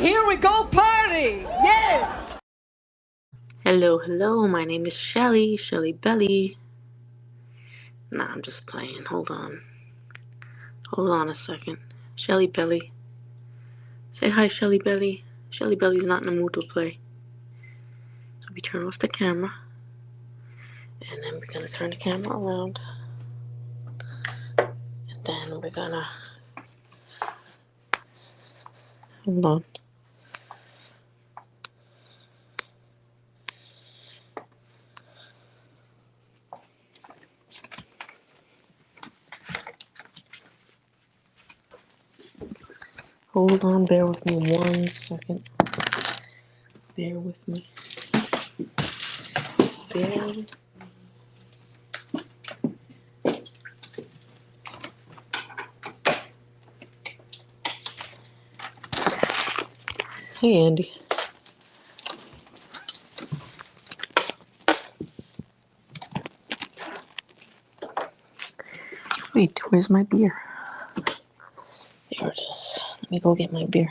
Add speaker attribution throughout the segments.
Speaker 1: here we go party! Yeah!
Speaker 2: Hello, my name is Shelly Belly. Nah, I'm just playing. Hold on a second. Shelly Belly. Say hi, Shelly Belly. Shelly Belly's not in the mood to play. So we turn off the camera. And then we're gonna turn the camera around. And then we're gonna... Hold on. Hold on, bear with me 1 second. Bear with me. Bear with me. Hey, Andy. Wait, where's my beer? There it is. Let me go get my beer.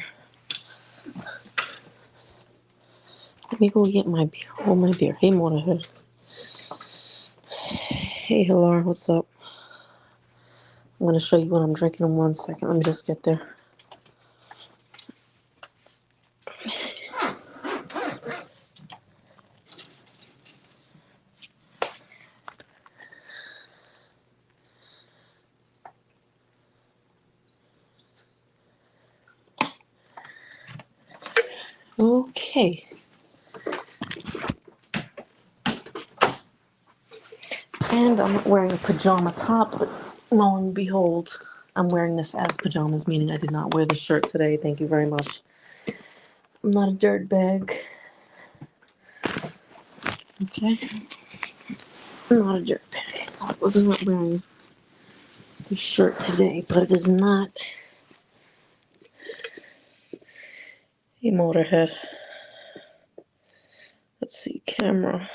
Speaker 2: Let me go get my beer. Oh, my beer. Hey, Motorhead. Hey, Hilar, what's up? I'm going to show you what I'm drinking in 1 second. Let me just get there. Okay. And I'm not wearing a pajama top, but lo and behold, I'm wearing this as pajamas, meaning I did not wear the shirt today. Thank you very much. I'm not a dirtbag. Okay? I'm not a dirtbag. So I was not wearing the shirt today, but it is not a Motorhead. Let's see, camera.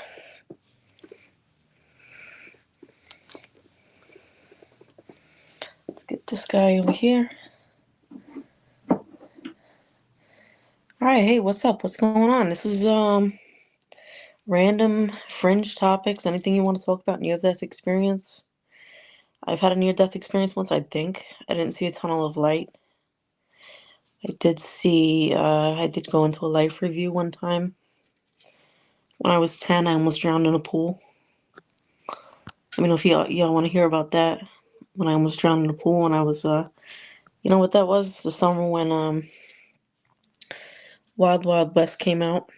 Speaker 2: Let's get this guy over here. Alright, hey, what's up? What's going on? This is random fringe topics. Anything you want to talk about near-death experience? I've had a near-death experience once, I think. I didn't see a tunnel of light. I did go into a life review one time. When I was 10, I almost drowned in a pool. Let me know if y'all want to hear about that. When I almost drowned in a pool when I was, you know what that was? The summer when Wild Wild West came out.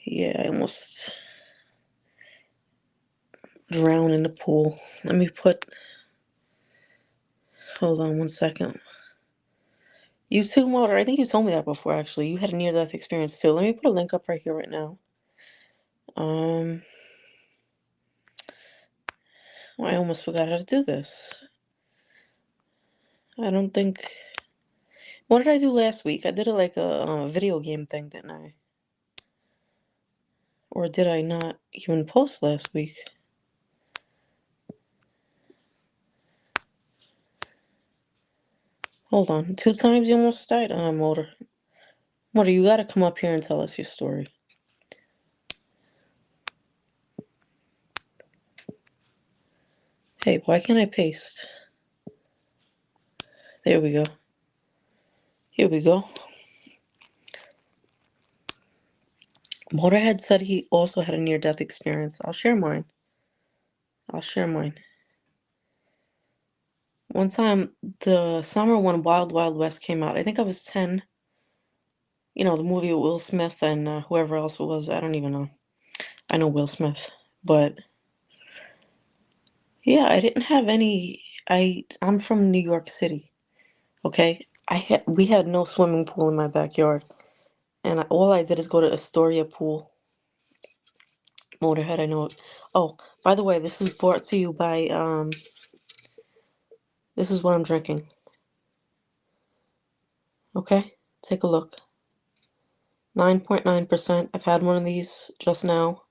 Speaker 2: Yeah, I almost drowned in the pool. Hold on 1 second. You too, Motor. I think you told me that before, actually. You had a near-death experience, too. Let me put a link up right here right now. I almost forgot how to do this. I don't think... What did I do last week? I did it like a video game thing, didn't I? Or did I not even post last week? Hold on. 2 times you almost died? Motor. Motor, you gotta come up here and tell us your story. Hey, why can't I paste? There we go. Here we go. Motorhead said he also had a near-death experience. I'll share mine. One time, the summer when Wild Wild West came out, I think I was 10. You know, the movie with Will Smith and whoever else it was. I don't even know. I know Will Smith. But, yeah, I didn't have any... I'm from New York City, okay? We had no swimming pool in my backyard. And all I did is go to Astoria Pool. Motorhead, I know it. Oh, by the way, this is brought to you by, this is what I'm drinking. Okay? Take a look. 9.9%. I've had one of these just now.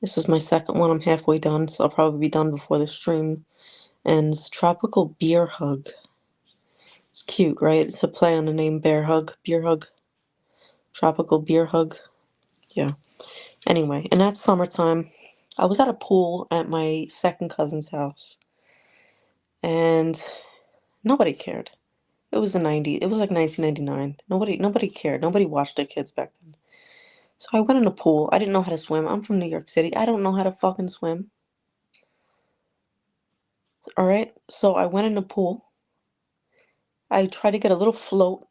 Speaker 2: This is my second one. I'm halfway done, so I'll probably be done before the stream ends. Tropical Beer Hug. It's cute, right? It's a play on the name Bear Hug, Beer Hug, Tropical Beer Hug. Yeah. Anyway, and that's summertime. I was at a pool at my second cousin's house, and nobody cared. It was the 90s. It was like 1999. Nobody cared. Nobody watched their kids back then. So I went in the pool. I didn't know how to swim. I'm from New York City. I don't know how to fucking swim. All right. So I went in the pool. I tried to get a little float.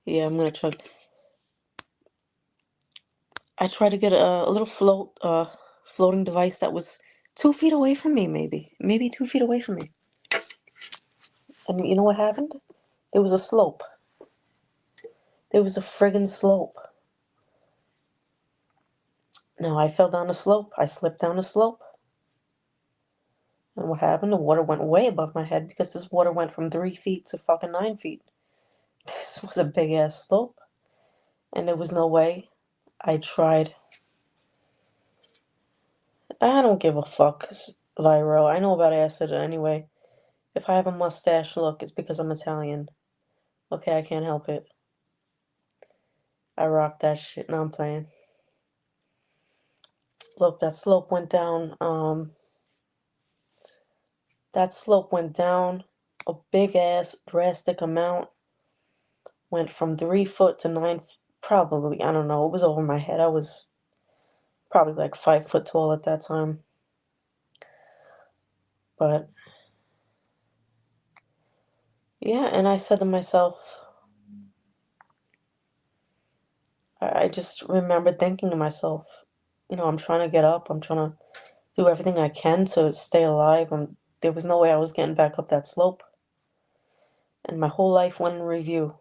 Speaker 2: Yeah, I'm gonna chug. I tried to get a little floating device that was 2 feet away from me, maybe 2 feet away from me. And you know what happened? There was a slope. There was a friggin' slope. Now I fell down the slope. I slipped down the slope. And what happened? The water went way above my head because this water went from 3 feet to fucking 9 feet. This was a big ass slope. And there was no way. I tried. I don't give a fuck, Viro. I know about acid anyway. If I have a mustache look, it's because I'm Italian. Okay, I can't help it. I rock that shit. No, I'm playing. Look, that slope went down. That slope went down a big ass drastic amount. Went from 3 foot to probably, I don't know, it was over my head. I was probably like 5 foot tall at that time. But yeah, and I said to myself, I just remember thinking to myself, I'm trying to get up. I'm trying to do everything I can to stay alive. There was no way I was getting back up that slope. And my whole life went in review.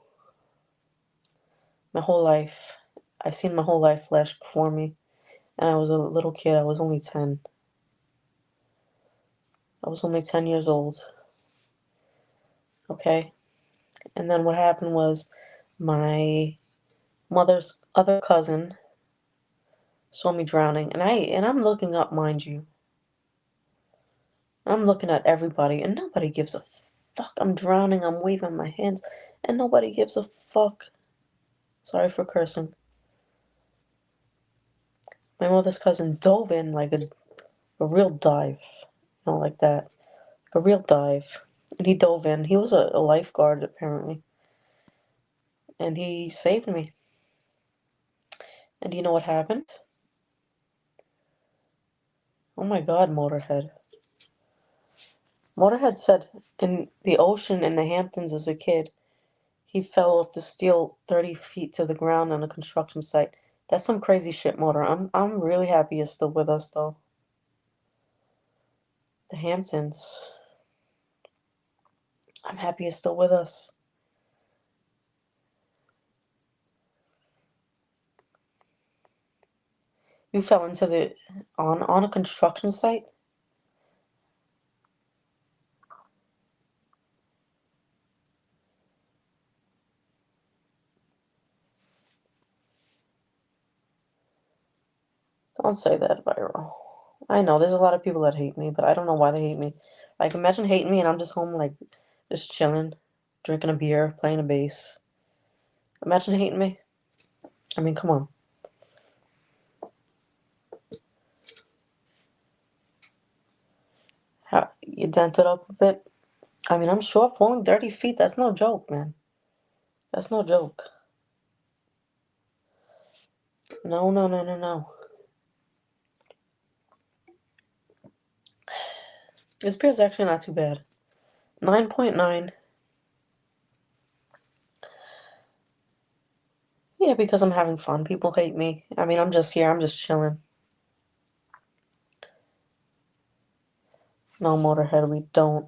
Speaker 2: My whole life. I seen my whole life flash before me. And I was a little kid. I was only 10. I was only 10 years old. Okay? And then what happened was my mother's other cousin saw me drowning. And I'm looking up, mind you. I'm looking at everybody, and nobody gives a fuck. I'm drowning. I'm waving my hands, and nobody gives a fuck. Sorry for cursing. My mother's cousin dove in like a real dive. Like that. A real dive. And he dove in. He was a lifeguard, apparently. And he saved me. And you know what happened? Oh my god, Motorhead. Motorhead said in the ocean in the Hamptons as a kid, he fell off the steel 30 feet to the ground on a construction site. That's some crazy shit, Motor. I'm really happy you're still with us, though. The Hamptons. I'm happy you're still with us. You fell into on a construction site? Don't say that, Viral. I know there's a lot of people that hate me, but I don't know why they hate me. Like, imagine hating me and I'm just home, like, just chilling, drinking a beer, playing a bass. Imagine hating me. I mean, come on. How, you dented up a bit? I mean, I'm sure falling 30 feet, that's no joke, man. That's no joke. No, no, no, no, no. This beer's actually not too bad. 9.9. Yeah, because I'm having fun. People hate me. I mean, I'm just here. I'm just chilling. No, Motorhead,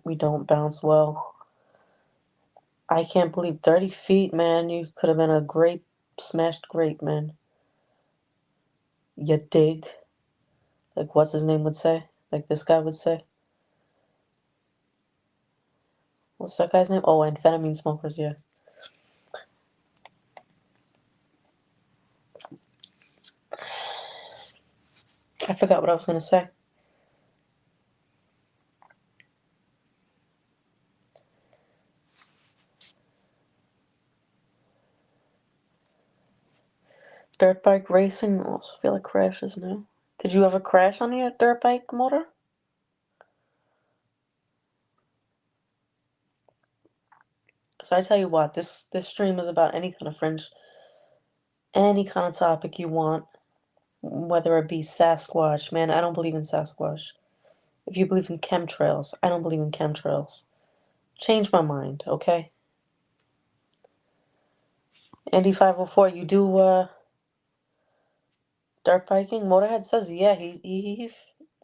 Speaker 2: we don't bounce well. I can't believe 30 feet, man. You could have been a grape, smashed grape, man. You dig? Like, what's his name would say? Like this guy would say? What's that guy's name? Oh, amphetamine smokers, yeah. I forgot what I was gonna say. Dirt bike racing also feel like crashes now. Did you ever crash on your dirt bike motor? Because I tell you what, this stream is about any kind of fringe, any kind of topic you want, whether it be Sasquatch. Man, I don't believe in Sasquatch. If you believe in chemtrails, I don't believe in chemtrails. Change my mind, okay? Andy 504, you do dirt biking? Motorhead says, yeah, he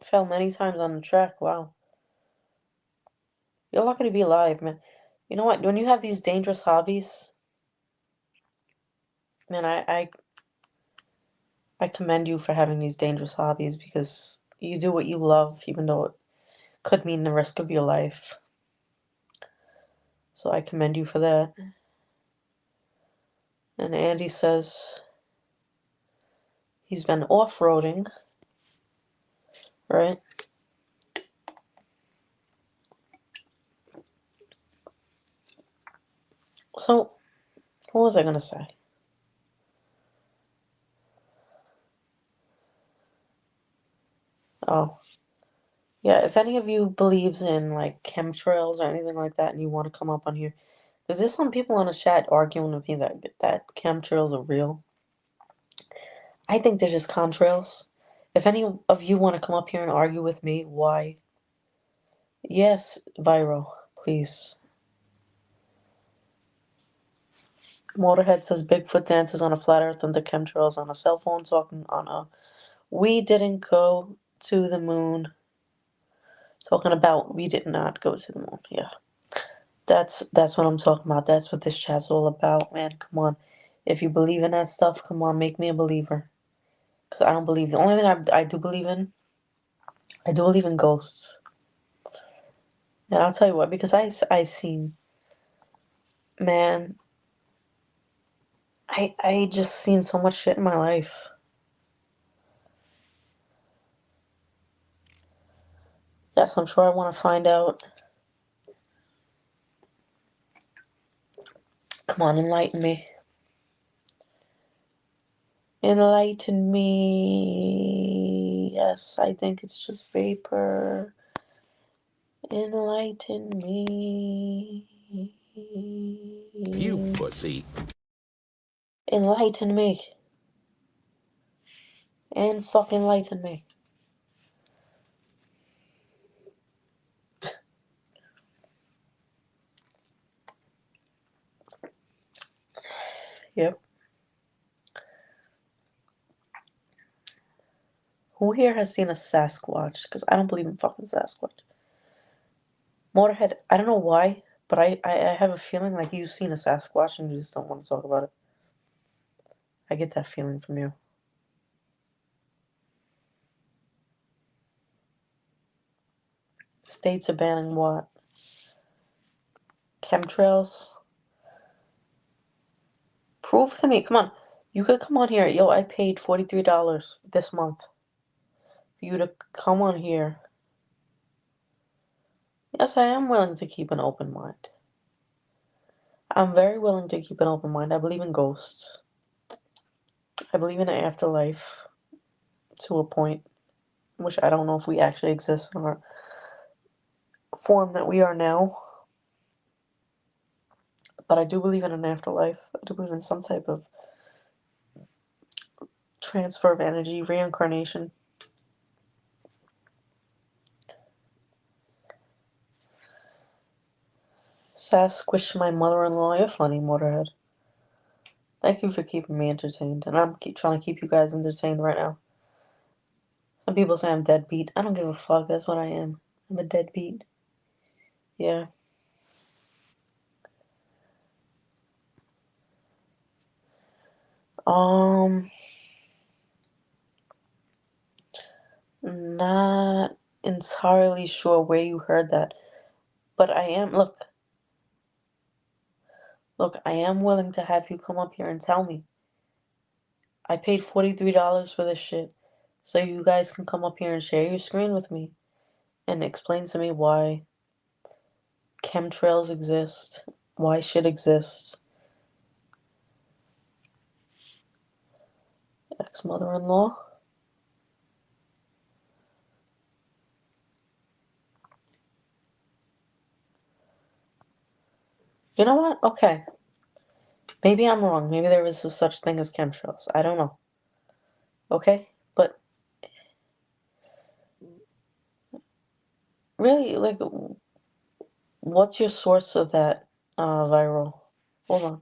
Speaker 2: fell many times on the track. Wow. You're lucky to be alive, man. You know what? When you have these dangerous hobbies, man, I commend you for having these dangerous hobbies because you do what you love, even though it could mean the risk of your life. So I commend you for that. And Andy says he's been off-roading, right? So, what was I gonna say? Oh, yeah, if any of you believes in like chemtrails or anything like that and you want to come up on here, because there's some people on the chat arguing with me that chemtrails are real. I think they're just contrails. If any of you want to come up here and argue with me, why? Yes, Viro, please. Motorhead says Bigfoot dances on a flat earth under chemtrails on a cell phone talking on a we didn't go to the moon. Talking about we did not go to the moon. Yeah. That's what I'm talking about. That's what this chat's all about, man. Come on. If you believe in that stuff, come on, make me a believer. Because I don't believe. The only thing I do believe in, I do believe in ghosts. And I'll tell you what, because I seen, man, I just seen so much shit in my life. Yes, I'm sure I want to find out. Come on, enlighten me. Enlighten me. Yes, I think it's just vapor. Enlighten me.
Speaker 3: You pussy.
Speaker 2: Enlighten me. And fucking enlighten me. Yep. Who here has seen a Sasquatch? Because I don't believe in fucking Sasquatch. Motorhead, I don't know why, but I have a feeling like you've seen a Sasquatch and you just don't want to talk about it. I get that feeling from you. States are banning what? Chemtrails? Prove to me. Come on. You could come on here. Yo, I paid $43 this month for you to come on here. Yes, I am willing to keep an open mind. I'm very willing to keep an open mind. I believe in ghosts. I believe in an afterlife to a point, which I don't know if we actually exist in our form that we are now. But I do believe in an afterlife. I do believe in some type of transfer of energy, reincarnation. Sass squish my mother-in-law. You're funny, Motorhead. Thank you for keeping me entertained. And I'm trying to keep you guys entertained right now. Some people say I'm deadbeat. I don't give a fuck. That's what I am. I'm a deadbeat. Yeah. Not entirely sure where you heard that, but I am, look, I am willing to have you come up here and tell me. I paid $43 for this shit, so you guys can come up here and share your screen with me and explain to me why chemtrails exist, why shit exists. Ex-mother-in-law? You know what? Okay. Maybe I'm wrong. Maybe there is a such thing as chemtrails. I don't know. Okay? But really, like, what's your source of that viral? Hold on.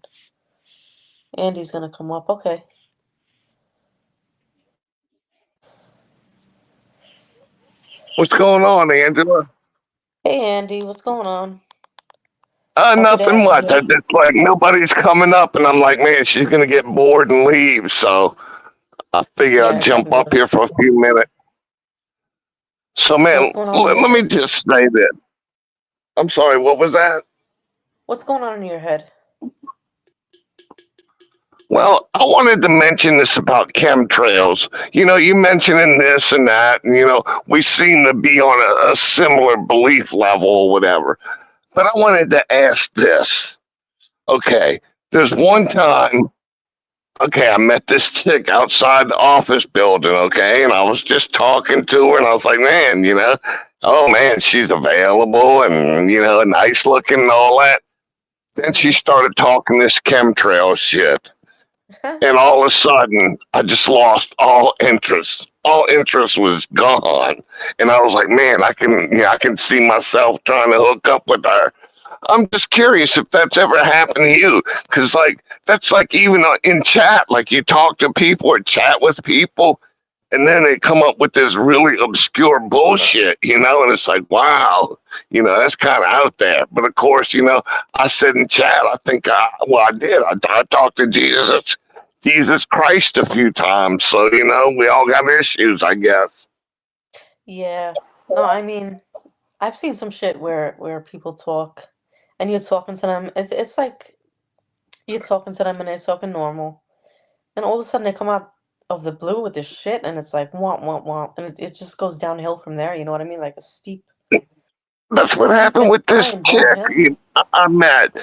Speaker 2: Andy's gonna come up. Okay.
Speaker 3: What's going on, Angela?
Speaker 2: Hey, Andy, what's going on? Happy to
Speaker 3: Nothing
Speaker 2: have you
Speaker 3: much.
Speaker 2: here.
Speaker 3: I just like nobody's coming up, and I'm like, man, she's gonna get bored and leave. So I figure I'll
Speaker 2: Yeah, I
Speaker 3: jump
Speaker 2: probably
Speaker 3: up
Speaker 2: will.
Speaker 3: here for a few minutes. So,
Speaker 2: So
Speaker 3: man,
Speaker 2: what's going on in
Speaker 3: let
Speaker 2: your
Speaker 3: me
Speaker 2: head?
Speaker 3: just say this. I'm sorry. What was that?
Speaker 2: What's going on in your head?
Speaker 3: Well, I wanted to mention this about chemtrails. You mentioning this and that, and we seem to be on a similar belief level or whatever. But I wanted to ask this. Okay, there's one time. Okay, I met this chick outside the office building, okay, and I was just talking to her, and I was like, man, oh man, she's available and, nice looking and all that. Then she
Speaker 2: Mm-hmm.
Speaker 3: started talking this chemtrail shit, and all of a sudden, I just lost all interest. All interest was gone, and I was like, man, I can see myself trying to hook up with her. I'm just curious if that's ever happened to you, because that's like even in chat, like you talk to people or chat with people, and then they come up with this really obscure bullshit, and it's like, wow, that's kind of out there. But of course, I said in chat, I think, well, I did. I talked to Jesus Christ a few times, so we all got issues, I guess.
Speaker 2: Yeah. No, I mean, I've seen some shit where people talk, and you're talking to them. It's like you're talking to them and they're talking normal, and all of a sudden they come out of the blue with this shit, and it's like womp womp womp, and it just goes downhill from there. You know what I mean? Like a
Speaker 3: That's what
Speaker 2: steep
Speaker 3: happened with this
Speaker 2: incline
Speaker 3: chick
Speaker 2: downhill.
Speaker 3: I met.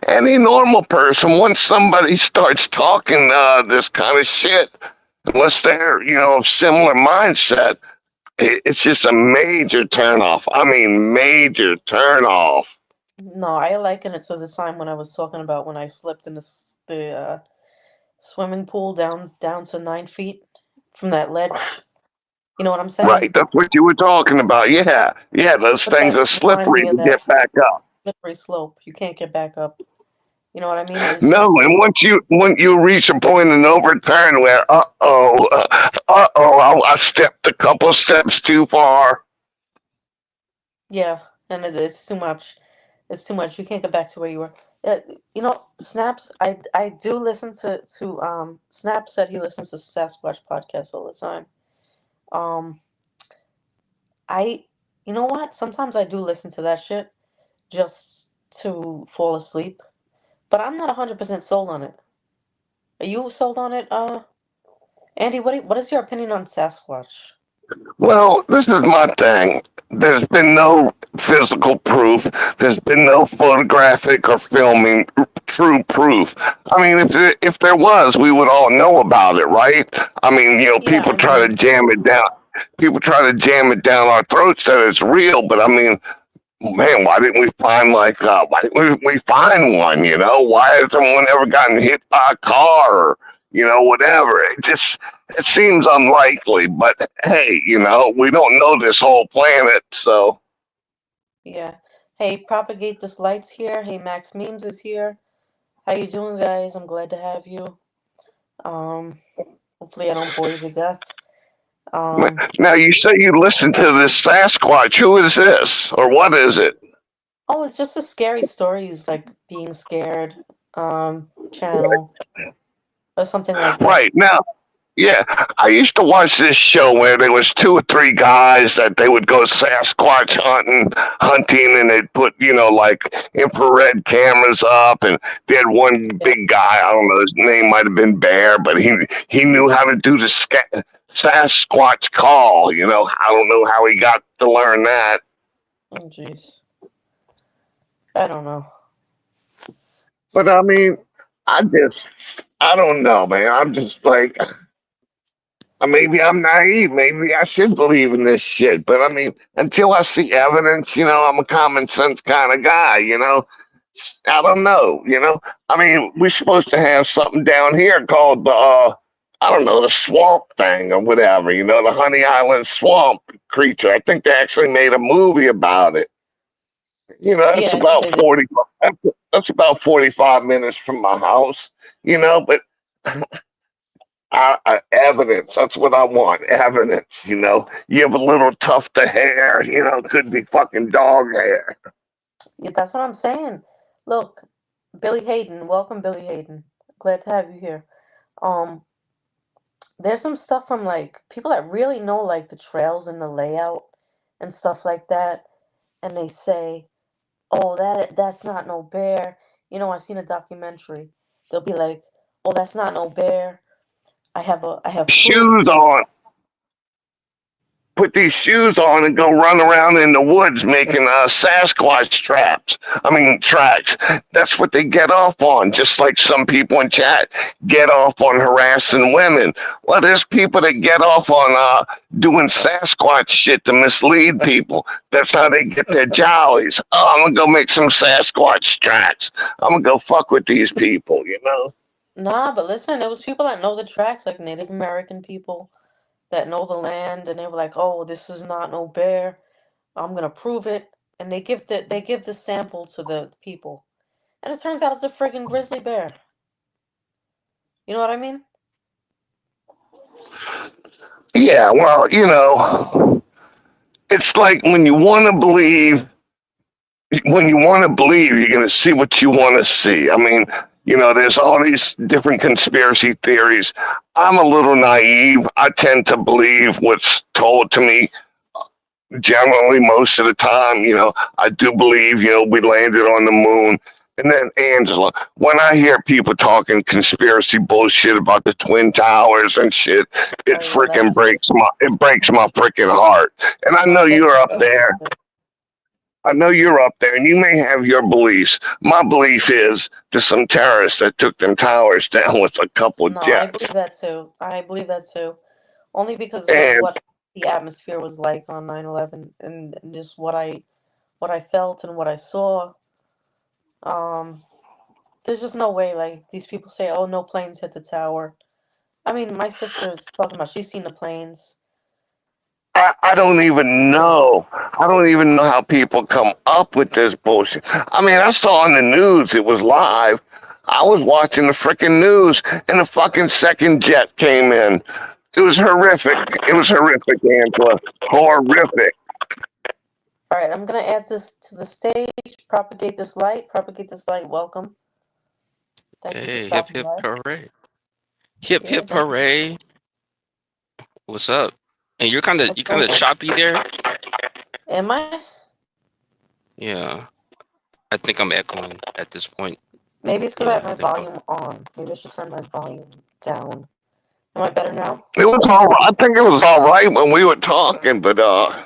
Speaker 3: Any normal person, once somebody starts talking this kind of shit, unless they're, of similar mindset, it's just a major turnoff. I mean, major turnoff.
Speaker 2: No, I liken it to the time when I was talking about when I slipped in the swimming pool down to 9 feet from that ledge. You know what I'm saying?
Speaker 3: Right, that's what you were talking about. Yeah, yeah, those
Speaker 2: But
Speaker 3: things
Speaker 2: that
Speaker 3: are
Speaker 2: reminds
Speaker 3: slippery
Speaker 2: me of
Speaker 3: to
Speaker 2: that
Speaker 3: get back up.
Speaker 2: slippery slope. You can't get back up. You know what I mean? It's
Speaker 3: No,
Speaker 2: just
Speaker 3: and once you reach a point in no return where I stepped a couple steps too far.
Speaker 2: yeah, and it's too much. It's too much. You can't get back to where you were. You know, Snaps. I do listen to. Snap said he listens to Sasquatch podcasts all the time. Um, I, you know what? Sometimes I do listen to that shit just to fall asleep, but I'm not 100% sold on it. Are you sold on it, Andy? What is your opinion on Sasquatch?
Speaker 3: Well, this is my thing. There's been no physical proof. There's been no photographic or filming true proof. I mean, if there was, we would all know about it, right? I mean,
Speaker 2: Yeah,
Speaker 3: people
Speaker 2: I
Speaker 3: try to
Speaker 2: mean,
Speaker 3: jam it down. People try to jam it down our throats that it's real, but I mean, man, why didn't we find why didn't we find one? Why has someone ever gotten hit by a car or whatever? It seems unlikely. But hey, we don't know this whole planet, so
Speaker 2: yeah. Hey, Propagate This Light's here. Hey, Max Memes is here. How you doing, guys? I'm glad to have you. Um, hopefully I don't bore you to death. Um,
Speaker 3: now you say you listen to this Sasquatch. Who is this, or what is it?
Speaker 2: oh, it's just a scary stories like being scared, channel or something like that.
Speaker 3: Right now, yeah, I used to watch this show where there was two or three guys that they would go Sasquatch hunting, and they'd put like infrared cameras up, and they had one
Speaker 2: Yeah.
Speaker 3: big guy. I don't know, his name might have been Bear, but he knew how to do the Sasquatch call. I don't know how he got to learn that,
Speaker 2: Oh, jeez. I don't know.
Speaker 3: but I mean, I don't know, man. I'm just like. Maybe I'm naive. Maybe I should believe in this shit. But I mean, until I see evidence, I'm a common sense kind of guy. I don't know. I mean, we're supposed to have something down here called the I don't know, the swamp thing or whatever. The Honey Island swamp creature. I think they actually made a movie about it. That's
Speaker 2: Yeah, I think
Speaker 3: about
Speaker 2: they did.
Speaker 3: 40. That's about 45 minutes from my house. But evidence. That's what I want. Evidence. You have a little tuft of hair. Could be fucking dog hair.
Speaker 2: Yeah, that's what I'm saying. Look, Billy Hayden, welcome, Billy Hayden. Glad to have you here. Um, there's some stuff from like people that really know like the trails and the layout and stuff like that, and they say, "Oh, that's not no bear." I seen a documentary. They'll be like, "Oh, that's not no bear. I have proof."
Speaker 3: Shoes on. Put these shoes on and go run around in the woods making Sasquatch traps. I mean, tracks. That's what they get off on, just like some people in chat get off on harassing women. Well, there's people that get off on doing Sasquatch shit to mislead people. That's how they get their jollies. Oh, I'm going to go make some Sasquatch tracks. I'm going to go fuck with these people.
Speaker 2: Nah, but listen, there was people that know the tracks, like Native American people that know the land, and they were like, "Oh, this is not no bear. I'm gonna prove it." And they give the sample to the people, and it turns out it's a friggin' grizzly bear. You know what I mean?
Speaker 3: Yeah, well, it's like when you want to believe, you're going to see what you want to see. I mean, there's all these different conspiracy theories. I'm a little naive. I tend to believe what's told to me. Generally, most of the time, I do believe, we landed on the moon. And then Angela, when I hear people talking conspiracy bullshit about the twin towers and shit, it
Speaker 2: Oh yeah,
Speaker 3: freaking
Speaker 2: that's
Speaker 3: breaks my freaking heart. And I
Speaker 2: no,
Speaker 3: know
Speaker 2: that's
Speaker 3: you're up
Speaker 2: that's
Speaker 3: there.
Speaker 2: stupid.
Speaker 3: I know you're up there, and you may have your beliefs. My belief is there's some terrorists that took them towers down with a couple of
Speaker 2: No, I believe
Speaker 3: jets.
Speaker 2: that too. I believe that too. Only because of
Speaker 3: And
Speaker 2: what the atmosphere was like on 9/11, and just what I felt and what I saw. Um, there's just no way. Like these people say, "Oh, no planes hit the tower." I mean, my sister's talking about she's seen the planes.
Speaker 3: I don't even know. I don't even know how people come up with this bullshit. I mean, I saw on the news it was live. I was watching the freaking news, and the fucking second jet came in. It was horrific. It was horrific, Angela. Horrific.
Speaker 2: All right, I'm gonna add this to the stage. Propagate this light. Propagate this light. Welcome. Thank you for
Speaker 4: Hey, hip
Speaker 2: stopping
Speaker 4: hip
Speaker 2: by.
Speaker 4: hooray. Hip
Speaker 2: Yeah,
Speaker 4: hip
Speaker 2: thank you.
Speaker 4: hooray. What's up? And you're kind of
Speaker 2: What's
Speaker 4: you kind
Speaker 2: going
Speaker 4: of
Speaker 2: on?
Speaker 4: choppy there.
Speaker 2: Am I?
Speaker 4: Yeah, I think I'm echoing at this point.
Speaker 2: Maybe it's because I
Speaker 4: Yeah,
Speaker 2: have
Speaker 4: I
Speaker 2: my
Speaker 4: think.
Speaker 2: volume on. Maybe I should turn my volume down. Am I better now?
Speaker 3: It was all right. I think it was all right when we were talking, but I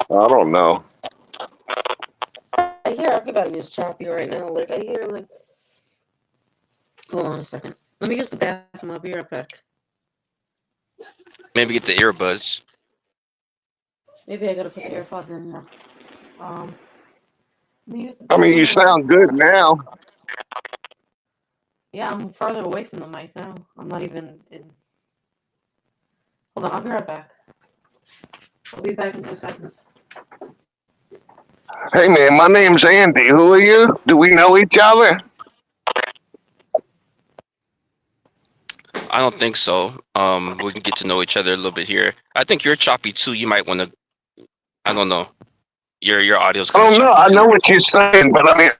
Speaker 3: don't know.
Speaker 2: I hear everybody is choppy right now. Like I hear like. Hold on a second. Let me use the bathroom. I'll be right back.
Speaker 4: Maybe get the earbuds.
Speaker 2: Maybe I gotta put the AirPods in now. Um, let me use the
Speaker 3: I mean, you
Speaker 2: bathroom.
Speaker 3: sound good now.
Speaker 2: Yeah, I'm farther away from the mic now. I'm not even in. Hold on, I'll be right back. I'll be back in 2 seconds.
Speaker 3: Hey, man, my name's Andy. Who are you? Do we know each other?
Speaker 4: I don't think so. We can get to know each other a little bit here. I think you're choppy too. You might want to. I don't know. Your audio's
Speaker 3: I
Speaker 4: kind of
Speaker 3: don't know.
Speaker 4: choppy
Speaker 3: I know
Speaker 4: too.
Speaker 3: what you're saying, but I mean,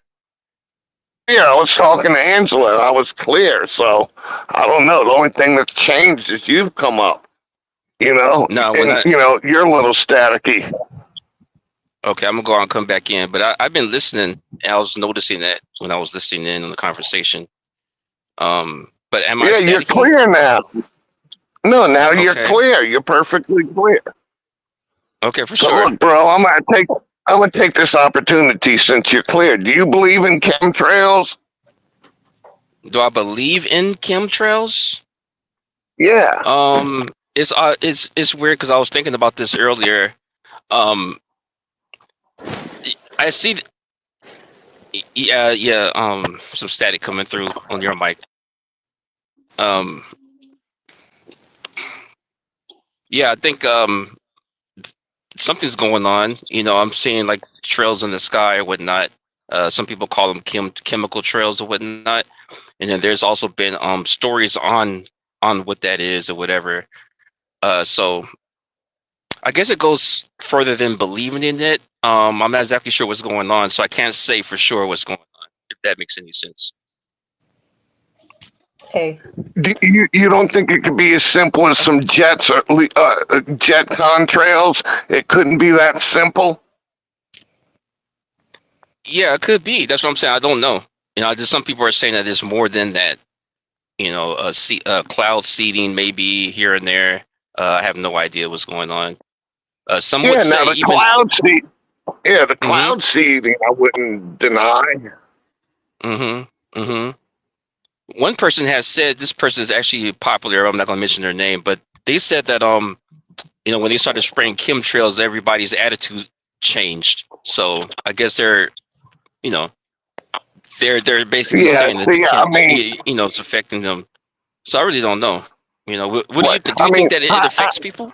Speaker 3: yeah, I was talking to Angela and I was clear. So I don't know. The only thing that's changed is you've come up,
Speaker 4: No, when
Speaker 3: and
Speaker 4: I
Speaker 3: you're a little staticky.
Speaker 4: okay, I'm gonna go out and come back in. But I've been listening, and I was noticing that when I was listening in on the conversation. But am I
Speaker 3: Yeah, you're
Speaker 4: staticky?
Speaker 3: clear now. No, now you're
Speaker 4: Okay,
Speaker 3: clear. You're perfectly clear.
Speaker 4: okay, for
Speaker 3: So
Speaker 4: sure.
Speaker 3: look, bro, I'm gonna take this opportunity since you're clear. Do you believe in chemtrails?
Speaker 4: Do I believe in chemtrails?
Speaker 3: Yeah.
Speaker 4: It's weird because I was thinking about this earlier. Um, I see. Yeah. Some static coming through on your mic. Um, yeah, I think something's going on. I'm seeing like trails in the sky or whatnot. Some people call them chemical trails or whatnot. And then there's also been stories on what that is or whatever. So I guess it goes further than believing in it. I'm not exactly sure what's going on, so I can't say for sure what's going on, if that makes any sense.
Speaker 2: Hey,
Speaker 3: You don't think it could be as simple as some jets or jet contrails? It couldn't be that simple.
Speaker 4: Yeah, it could be. That's what I'm saying. I don't know. Just some people are saying that there's more than that. Cloud seeding maybe here and there. I have no idea what's going on. Some would
Speaker 3: Yeah. Now
Speaker 4: say
Speaker 3: the
Speaker 4: even.
Speaker 3: cloud seed. Yeah, the
Speaker 4: Mm-hmm.
Speaker 3: cloud seeding I wouldn't deny.
Speaker 4: Mm-hmm. Mm-hmm. One person has said, this person is actually popular. I'm not going to mention their name, but they said that when they started spraying chemtrails, everybody's attitude changed. So I guess you know they're basically
Speaker 3: Yeah.
Speaker 4: saying that the
Speaker 3: See, I mean,
Speaker 4: it's affecting them. So I really don't know. What do you
Speaker 3: what?
Speaker 4: think? Do
Speaker 3: I
Speaker 4: you
Speaker 3: mean,
Speaker 4: think that it affects people?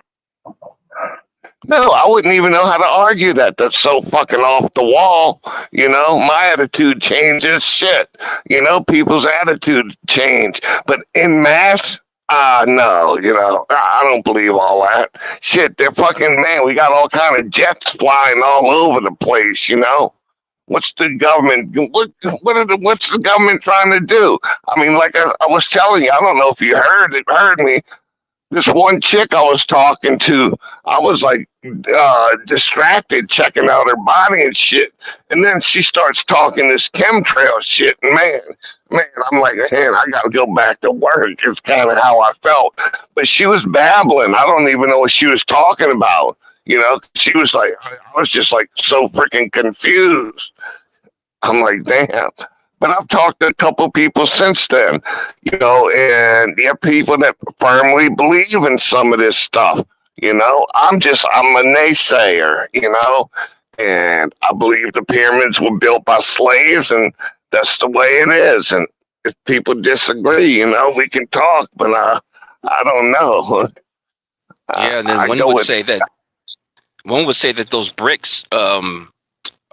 Speaker 3: no, I wouldn't even know how to argue that. That's so fucking off the wall. My attitude changes. Shit. People's attitude change, but in mass. No, I don't believe all that shit. They're fucking man. We got all kind of jets flying all over the place. What's the government? What's the government trying to do? I mean, like I was telling you, I don't know if you heard me. This one chick I was talking to, I was like distracted checking out her body and shit. And then she starts talking this chemtrail shit. And man, I'm like, man, I got to go back to work. It's kind of how I felt. But she was babbling. I don't even know what she was talking about. She was like, I was just like so freaking confused. I'm like, damn. But I've talked to a couple people since then, and you have people that firmly believe in some of this stuff. I'm a naysayer, and I believe the pyramids were built by slaves, and that's the way it is. And if people disagree, we can talk, but I don't know.
Speaker 4: Yeah, and then
Speaker 3: I go with
Speaker 4: one would say that those bricks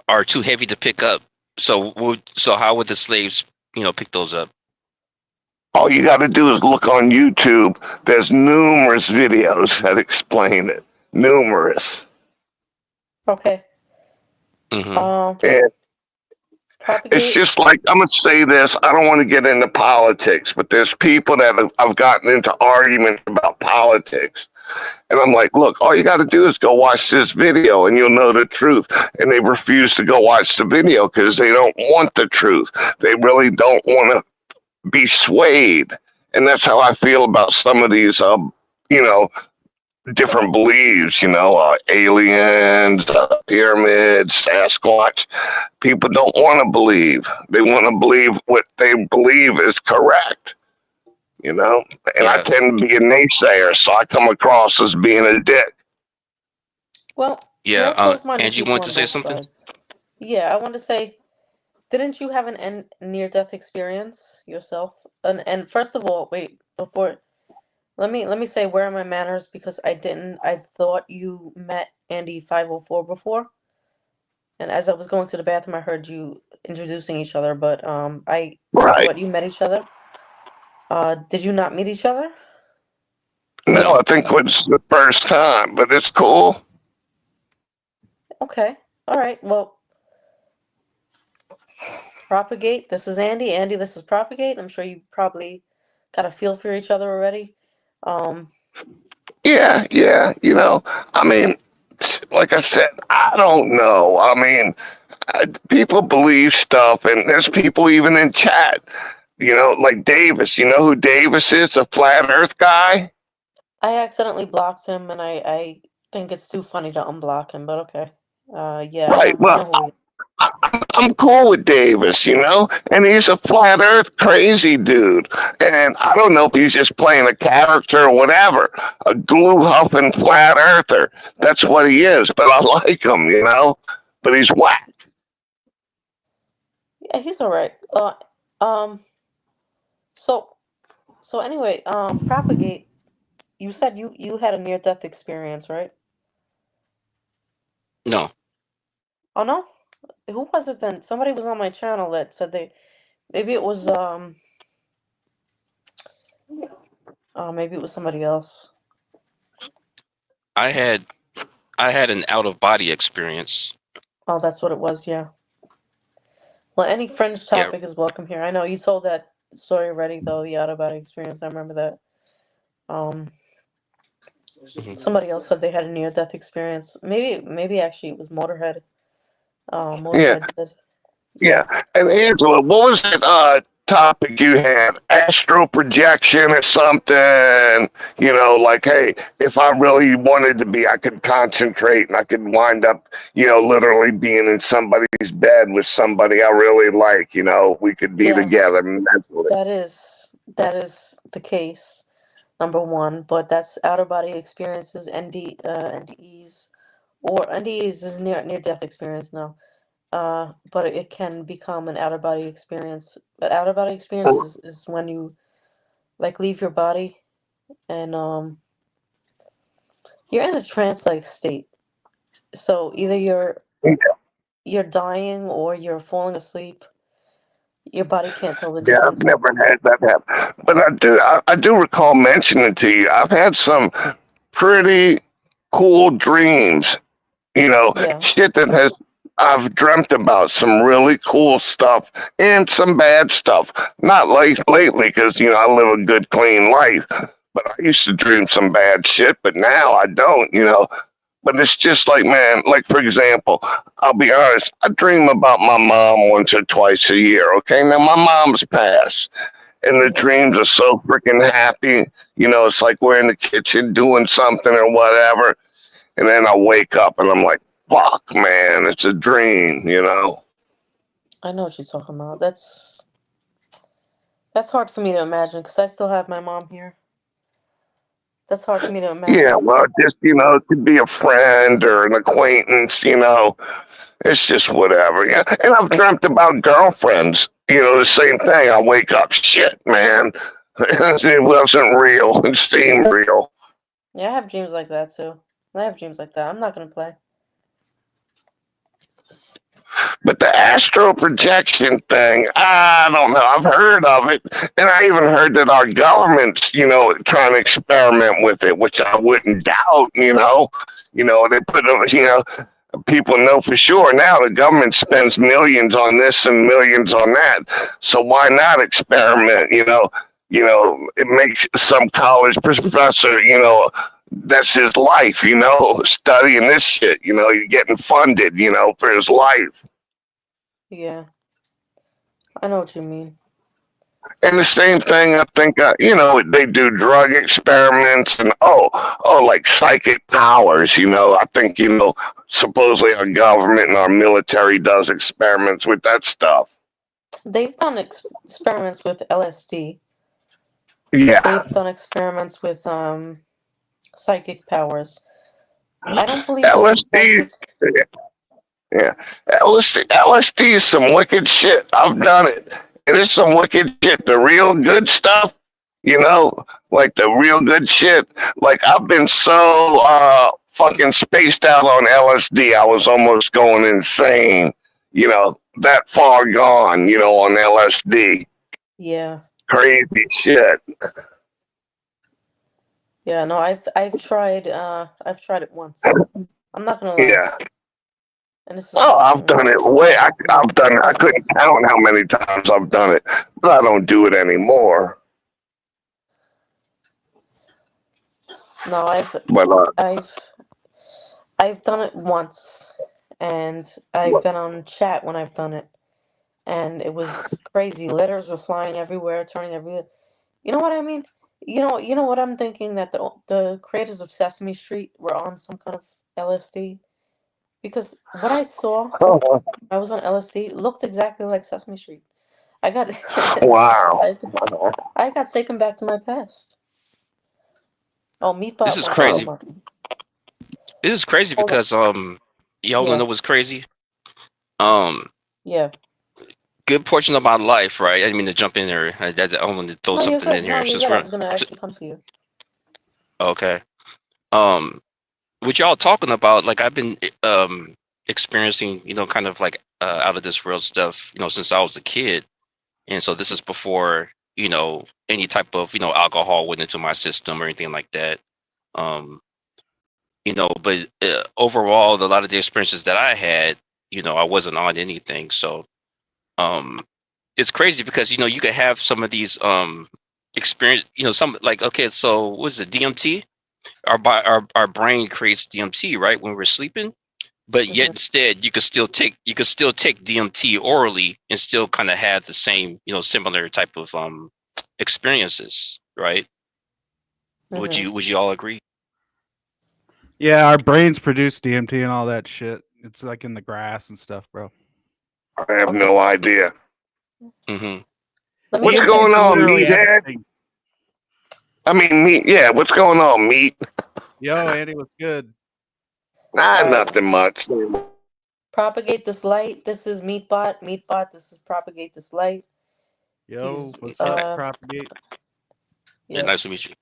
Speaker 4: are too heavy to pick up. So how would the slaves pick those up?
Speaker 3: all you got to do is look on YouTube. There's numerous videos that explain it. Numerous.
Speaker 2: okay.
Speaker 4: Mm-hmm.
Speaker 3: And it's
Speaker 2: Propagate.
Speaker 3: just like, I'm going to say this. I don't want to get into politics, but there's people that I've gotten into arguments about politics. And I'm like, look, all you got to do is go watch this video and you'll know the truth. And they refuse to go watch the video because they don't want the truth. They really don't want to be swayed. And that's how I feel about some of these, you know, different beliefs, aliens, pyramids, Sasquatch. People don't want to believe. They want to believe what they believe is correct. And I
Speaker 4: Yeah.
Speaker 3: tend to be a naysayer, so I come across as being a dick.
Speaker 2: Well, there
Speaker 4: Yeah.
Speaker 2: are close-minded
Speaker 4: Angie, you
Speaker 2: people
Speaker 4: want to
Speaker 2: on
Speaker 4: say
Speaker 2: both
Speaker 4: something?
Speaker 2: sides. Yeah, I want to say, didn't you have an near-death experience yourself? And first of all, wait, before let me say where are my manners because I didn't. I thought you met Andy 504 before, and as I was going to the bathroom, I heard you introducing each other, but I
Speaker 3: Right.
Speaker 2: thought you met each other. Did you not meet each other?
Speaker 3: No,
Speaker 4: No.
Speaker 3: I think it's the first time, but it's cool.
Speaker 2: Okay. All right. Well, Propagate. This is Andy. Andy, this is Propagate. I'm sure you probably got a feel for each other already. Um,
Speaker 3: Yeah, yeah. I mean, like I said, I don't know. I mean, people believe stuff, and there's people even in chat. Like Davis. You know who Davis is, the flat Earth guy?
Speaker 2: I accidentally blocked him, and I think it's too funny to unblock him. But okay. Yeah,
Speaker 3: Right.
Speaker 2: I
Speaker 3: Well,
Speaker 2: know who he is.
Speaker 3: I'm cool with Davis, and he's a flat Earth crazy dude. And I don't know if he's just playing a character or whatever, a glue huffing flat earther. That's what he is. But I like him. But he's whack.
Speaker 2: Yeah, he's all right. Um. So anyway, propagate. You said you had a near death experience, right?
Speaker 4: No,
Speaker 2: Oh no, who was it then? Somebody was on my channel that said they maybe it was maybe it was somebody else.
Speaker 4: I had I had an out of body experience.
Speaker 2: Oh, that's what it was. Yeah. Well, any fringe
Speaker 4: Yeah.
Speaker 2: topic is welcome here. I know you told that story already, though, the out of body experience. I remember that. Um,
Speaker 4: Mhm.
Speaker 2: somebody else said they had a near death experience. Maybe actually it was Motorhead.
Speaker 3: Yeah,
Speaker 2: Motorhead said,
Speaker 3: yeah.
Speaker 2: yeah,
Speaker 3: And Angela, what was that topic you had? Astral projection or something? Like, hey, if I really wanted to be, I could concentrate and I could wind up, literally being in somebody's bed with somebody I really like. We could be
Speaker 2: yeah.
Speaker 3: together mentally.
Speaker 2: That is the case. Number one, but that's out of body experiences, NDEs, or NDEs is near death experience now. But it can become an out of body experience. But out of body experience is when you like leave your body and you're in a trance like state. So either you're dying or you're falling asleep. Your body can't tell the
Speaker 3: Yeah, I've
Speaker 2: difference.
Speaker 3: never had that happen, but I do recall mentioning to you. I've had some pretty cool dreams.
Speaker 2: Yeah,
Speaker 3: Shit that has I've dreamt about some really cool stuff and some bad stuff. Not lately, because I live a good, clean life. But I used to dream some bad shit, but now I don't. But it's just like, man, like for example, I'll be honest, I dream about my mom once or twice a year. Okay, now my mom's passed, and the
Speaker 2: yeah.
Speaker 3: dreams are so freaking happy. It's like we're in the kitchen doing something or whatever, and then I wake up and I'm like, fuck, man, it's a dream.
Speaker 2: I know what you're talking about. That's hard for me to imagine because I still have my mom here. That's hard for me to
Speaker 3: Yeah,
Speaker 2: imagine.
Speaker 3: well, just, it could be a friend or an acquaintance. It's just whatever. Yeah. And I've dreamt about girlfriends, the same thing. I wake up, shit, man. It wasn't real. It seemed real.
Speaker 2: Yeah, I have dreams like that too. I have dreams like that. I'm not gonna play.
Speaker 3: But the astral projection thing, I don't know. I've heard of it. And I even heard that our government's, trying to experiment with it, which I wouldn't doubt. They put, people know for sure now the government spends millions on this and millions on that. So why not experiment? It makes some college professor, that's his life, studying this shit. You're getting funded, for his life.
Speaker 2: Yeah, I know what you mean.
Speaker 3: And the same thing, I think, they do drug experiments and like psychic powers. I think, supposedly our government and our military does experiments with that stuff.
Speaker 2: They've done experiments with LSD.
Speaker 3: Yeah,
Speaker 2: They've done experiments with psychic powers. I don't believe in
Speaker 3: LSD.
Speaker 2: psychic.
Speaker 3: Yeah, LSD is some wicked shit. I've done it. It is some wicked shit. The real good stuff, you know, like the real good shit. Like I've been so fucking spaced out on LSD. I was almost going insane. That far gone. On LSD.
Speaker 2: Yeah,
Speaker 3: Crazy shit.
Speaker 2: yeah. No, I've tried it once. I'm not gonna lie,
Speaker 3: Yeah.
Speaker 2: and this
Speaker 3: Oh,
Speaker 2: is
Speaker 3: I've done it way. I've done it. I couldn't count how many times I've done it, but I don't do it anymore.
Speaker 2: no,
Speaker 3: But
Speaker 2: I've I've done it once, and I've been on chat when I've done it, and it was crazy. Letters were flying everywhere, turning everywhere. You know what I mean? You know what I'm thinking that the creators of Sesame Street were on some kind of LSD. because what I saw, I was on LSD, looked exactly like Sesame Street. I got
Speaker 3: Wow.
Speaker 2: I, I got taken back to my past. Oh,
Speaker 4: This
Speaker 2: Meatbot
Speaker 4: is
Speaker 2: wants to
Speaker 3: Huh.
Speaker 4: crazy.
Speaker 2: come up.
Speaker 4: This is crazy
Speaker 2: Hold on.
Speaker 4: because y'all wanna
Speaker 2: Yeah,
Speaker 4: know what's crazy? Um,
Speaker 2: yeah.
Speaker 4: good portion of my life, right? I didn't mean to jump in there. I want to throw
Speaker 2: No, you're
Speaker 4: something in
Speaker 2: good. No,
Speaker 4: here
Speaker 2: you're
Speaker 4: since
Speaker 2: good. I
Speaker 4: we're
Speaker 2: was gonna actually come to you.
Speaker 4: okay. Um, what y'all talking about? Like I've been experiencing, kind of like out of this world stuff, since I was a kid, and so this is before any type of alcohol went into my system or anything like that. Um, but overall, a lot of the experiences that I had, I wasn't on anything, so um it's crazy because you could have some of these experience, some like, okay, so what is it, DMT? Our brain creates DMT, right, when we're sleeping, but yet
Speaker 2: Mhm.
Speaker 4: instead you could still take DMT orally and still kind of have the same, similar type of experiences, right? would
Speaker 2: Mhm.
Speaker 4: you would you all agree?
Speaker 5: Yeah, our brains produce DMT and all that shit. It's like in the grass and stuff, bro.
Speaker 3: I have
Speaker 2: Okay.
Speaker 3: no idea.
Speaker 4: Hmm.
Speaker 2: Let me
Speaker 3: What's
Speaker 2: give
Speaker 5: DMT
Speaker 2: you.
Speaker 3: going
Speaker 5: is in
Speaker 3: on,
Speaker 5: literally
Speaker 3: meathead?
Speaker 5: everything.
Speaker 3: I mean, meat. Yeah, what's going on, meat?
Speaker 5: Yo, Andy, what's good?
Speaker 3: Nah,
Speaker 2: All right.
Speaker 3: nothing much.
Speaker 2: Propagate this light. This is Meatbot. Meatbot. This is propagate this light.
Speaker 5: Yo,
Speaker 2: He's
Speaker 5: what's
Speaker 4: Hey,
Speaker 5: up,
Speaker 4: nice.
Speaker 5: Propagate?
Speaker 4: Yeah,
Speaker 2: yeah.
Speaker 4: nice to meet you.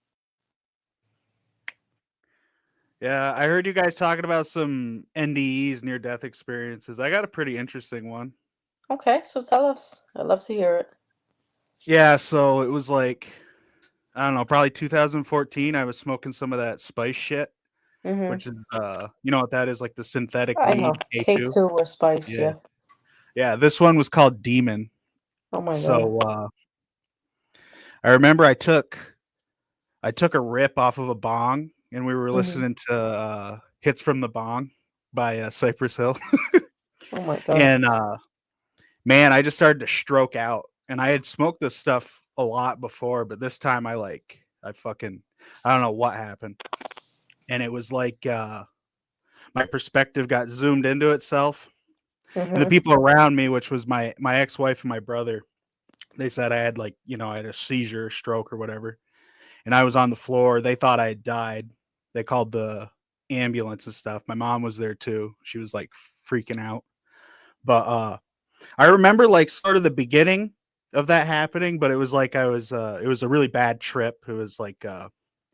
Speaker 5: Yeah, I heard you guys talking about some NDEs, near death experiences. I got a pretty interesting one.
Speaker 2: Okay, so tell us. I'd love to hear it.
Speaker 5: Yeah, so it was like, I don't know, probably 2014. I was smoking some of that spice shit,
Speaker 2: Mhm.
Speaker 5: which is you know what that is, like the synthetic
Speaker 2: I know
Speaker 5: weed K2.
Speaker 2: K2 or Spice.
Speaker 5: Yeah.
Speaker 2: Yeah.
Speaker 5: Yeah, this one was called Demon.
Speaker 2: Oh my god.
Speaker 5: So I remember I took a rip off of a bong and we were
Speaker 2: Mhm.
Speaker 5: listening to Hits from the Bong by Cypress Hill.
Speaker 2: Oh my god.
Speaker 5: And man, I just started to stroke out. And I had smoked this stuff a lot before, but this time I don't know what happened. And it was like my perspective got zoomed into itself. And the
Speaker 2: Mhm.
Speaker 5: people around me, which was my ex-wife and my brother, they said I had I had a seizure, stroke or whatever. And I was on the floor. They thought I had died. They called the ambulance and stuff. My mom was there too. She was like freaking out. But I remember like sort of the beginning of that happening, but it was like it was a really bad trip. It was like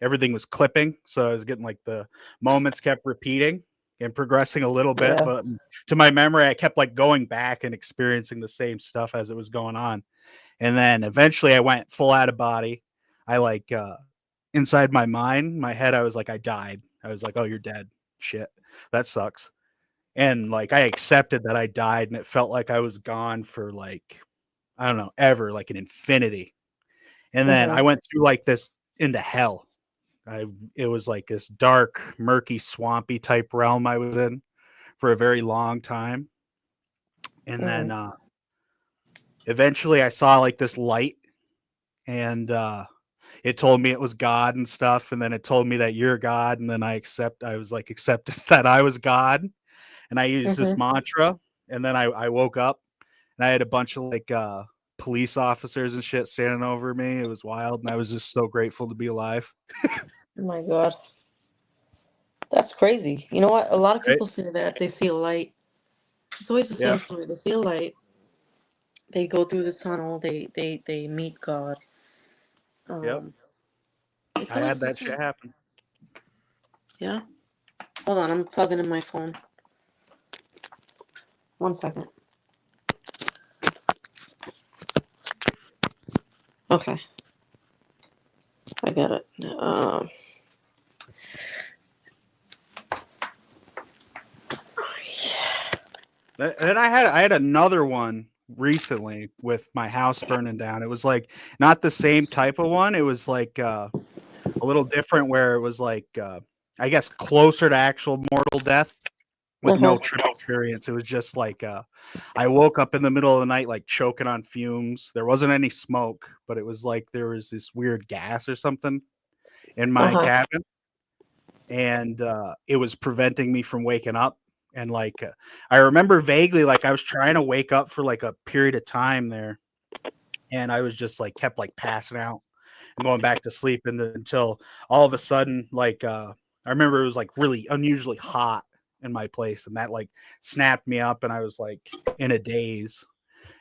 Speaker 5: everything was clipping, so I was getting like the moments kept repeating and progressing a little bit,
Speaker 2: Yeah.
Speaker 5: but to my memory I kept like going back and experiencing the same stuff as it was going on. And then eventually I went full out of body. I like inside my mind, my head, I was like, I died. I was like, oh, you're dead. Shit. That sucks. And like I accepted that I died and it felt like I was gone for like, I don't know, ever, like an infinity. And then I
Speaker 2: Mhm.
Speaker 5: went through like this into hell. It was like this dark, murky, swampy type realm I was in for a very long time. And then
Speaker 2: Mhm.
Speaker 5: eventually I saw like this light and it told me it was God and stuff, and then it told me that you're God, and then I was like accepted that I was God, and I used this
Speaker 2: Mhm.
Speaker 5: mantra, and then I woke up and I had a bunch of like police officers and shit standing over me. It was wild, and I was just so grateful to be alive.
Speaker 2: Oh my god. That's crazy. You know what? A lot of
Speaker 5: Right?
Speaker 2: people say that they see a light. It's always the
Speaker 5: Yeah.
Speaker 2: same story. They see a light. They go through the tunnel. They meet God.
Speaker 5: Yep.
Speaker 2: Um, it's
Speaker 5: I
Speaker 2: always
Speaker 5: had
Speaker 2: the
Speaker 5: that shit
Speaker 2: same.
Speaker 5: happen.
Speaker 2: Yeah. Hold on. I'm plugging in my phone. 1 second. Okay. I got it.
Speaker 5: Then I had another one recently with my house burning down. It was like not the same type of one. It was like a little different where it was like I guess closer to actual mortal death with
Speaker 2: Uh-huh.
Speaker 5: no trip experience. It was just like I woke up in the middle of the night like choking on fumes. There wasn't any smoke, but it was like there was this weird gas or something in my
Speaker 2: Uh-huh.
Speaker 5: cabin, and it was preventing me from waking up. And like I remember vaguely, like I was trying to wake up for like a period of time there, and I was just like kept like passing out and going back to sleep, and until all of a sudden, like I remember it was like really unusually hot in my place, and that like snapped me up, and I was like in a daze.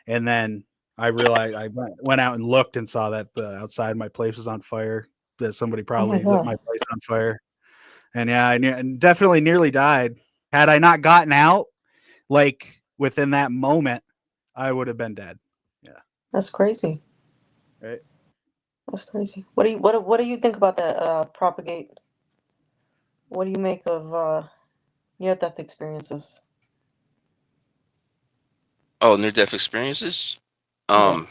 Speaker 5: And then I realized I went out and looked and saw that the outside my place was on fire. That somebody
Speaker 2: Oh my
Speaker 5: probably lit my
Speaker 2: god.
Speaker 5: place on fire. And yeah, and definitely nearly died. Had I not gotten out, like within that moment, I would have been dead. Yeah.
Speaker 2: That's crazy.
Speaker 5: Right.
Speaker 2: That's crazy. What do you think about that propagate? What do you make of near death experiences?
Speaker 4: Oh, near death experiences.
Speaker 2: Yeah.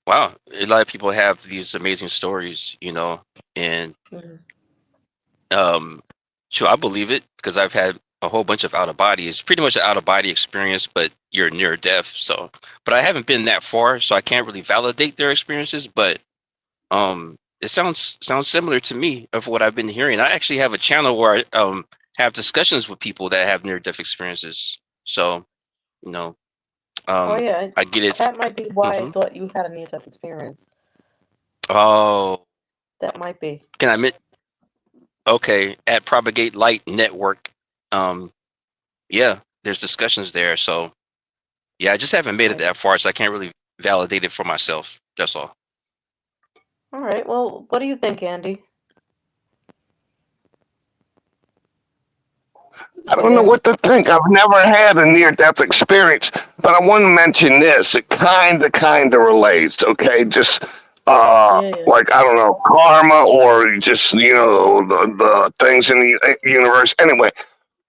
Speaker 4: Wow, a lot of people have these amazing stories, and
Speaker 2: Hmm.
Speaker 4: um, sure, I believe it because I've had a whole bunch of out of body. It's pretty much an out of body experience, but you're near death. So, but I haven't been that far, so I can't really validate their experiences. But it sounds similar to me of what I've been hearing. I actually have a channel where I have discussions with people that have near death experiences. So, you know,
Speaker 2: Oh
Speaker 4: um,
Speaker 2: yeah,
Speaker 4: I get it.
Speaker 2: that might be why I
Speaker 4: Hmm.
Speaker 2: thought you had a near death experience.
Speaker 4: Oh,
Speaker 2: That might be.
Speaker 4: can I admit? Okay, at Propagate Light Network. Um, yeah, there's discussions there. So yeah, I just haven't made it
Speaker 2: Nice.
Speaker 4: that far, so I can't really validate it for myself. That's all.
Speaker 2: All right. Well, what do you think, Andy?
Speaker 3: I
Speaker 2: You
Speaker 3: don't know
Speaker 2: there?
Speaker 3: what to think. I've never had a near-death experience, but I want to mention this. It kind of relates. Okay, just
Speaker 2: Yeah, yeah.
Speaker 3: like I don't know, karma or just the things in the universe. Anyway,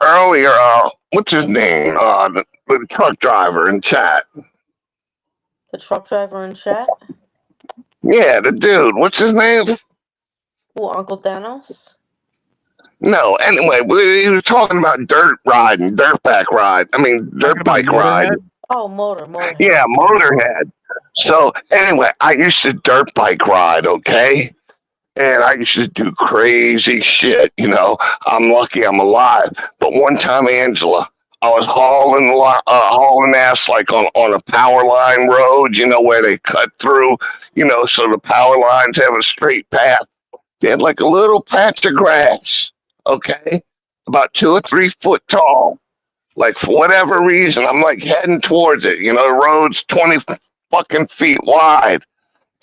Speaker 3: earlier, what's his name? The truck driver in chat.
Speaker 2: The truck driver in chat.
Speaker 3: Yeah, the dude. What's his name?
Speaker 2: Oh, Uncle Thanos.
Speaker 3: No. Anyway, he was talking about dirt riding, dirt back ride. I mean,
Speaker 5: Talking
Speaker 3: dirt
Speaker 5: about
Speaker 3: bike ride.
Speaker 5: Motorhead.
Speaker 2: Oh, Motorhead.
Speaker 3: Yeah, Motorhead. So anyway, I used to dirt bike ride, okay? And I used to do crazy shit, I'm lucky I'm alive. But one time, Angela, I was hauling ass like on a power line road, where they cut through, so the power lines have a straight path. They had like a little patch of grass, okay? About 2 or 3 foot tall. Like for whatever reason, I'm like heading towards it. The road's 20 fucking feet wide.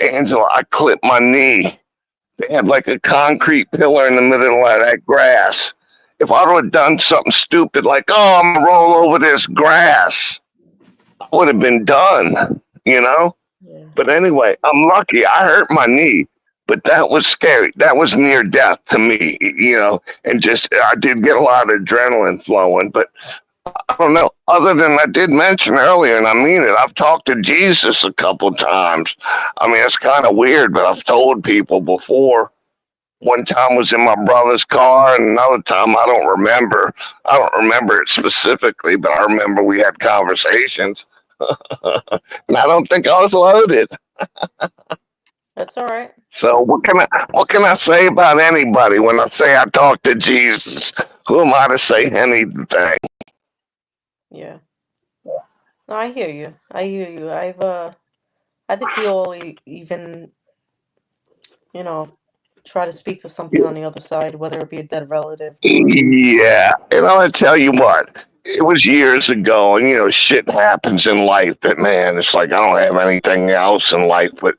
Speaker 3: Angela, I clipped my knee. They had like a concrete pillar in the middle of that grass. If I would have done something stupid like, oh, I'm gonna roll over this grass, I would have been done.
Speaker 2: Yeah.
Speaker 3: But anyway, I'm lucky. I hurt my knee, but that was scary. That was near death to me. And just I did get a lot of adrenaline flowing, but I don't know. Other than I did mention earlier, and I mean it, I've talked to Jesus a couple times. I mean, it's kind of weird, but I've told people before. One time was in my brother's car, and another time I don't remember. I don't remember it specifically, but I remember we had conversations. And I don't think I was loaded.
Speaker 2: That's all right.
Speaker 3: So what can I say about anybody when I say I talk to Jesus? Who am I to say anything?
Speaker 2: Yeah. No, I hear you. I hear you. I think we all even, you know, try to speak to something on the other side, whether it be a dead relative or.
Speaker 3: Yeah, and I'll tell you what, it was years ago, and shit happens in life that, man, it's like I don't have anything else in life but,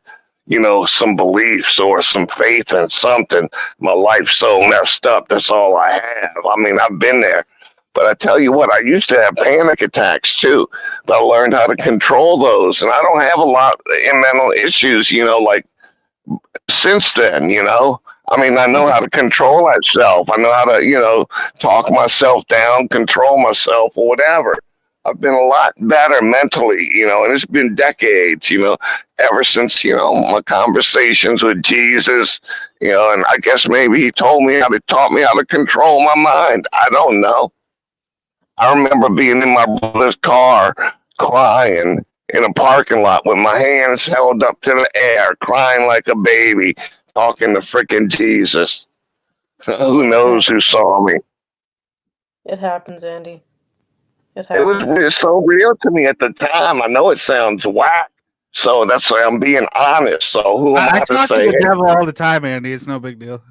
Speaker 3: some beliefs or some faith in something. My life's so messed up, that's all I have. I mean, I've been there. But I tell you what, I used to have panic attacks too, but I learned how to control those. And I don't have a lot of mental issues, like since then. I mean, I know how to control myself. I know how to, talk myself down, control myself, or whatever. I've been a lot better mentally, and it's been decades, ever since, my conversations with Jesus, and I guess maybe he taught me how to control my mind. I don't know. I remember being in my brother's car crying in a parking lot with my hands held up to the air, crying like a baby, talking to freaking Jesus. Who
Speaker 2: It
Speaker 3: knows who
Speaker 2: happens.
Speaker 3: saw me?
Speaker 2: It happens, Andy. It
Speaker 3: It was
Speaker 2: happens.
Speaker 3: it's so real to me at the time. I know it sounds whack, so that's why I'm being honest. So who am
Speaker 5: I
Speaker 3: I to
Speaker 5: talk to
Speaker 3: say,
Speaker 5: the
Speaker 3: hey,
Speaker 5: devil all the time, Andy. It's no big deal.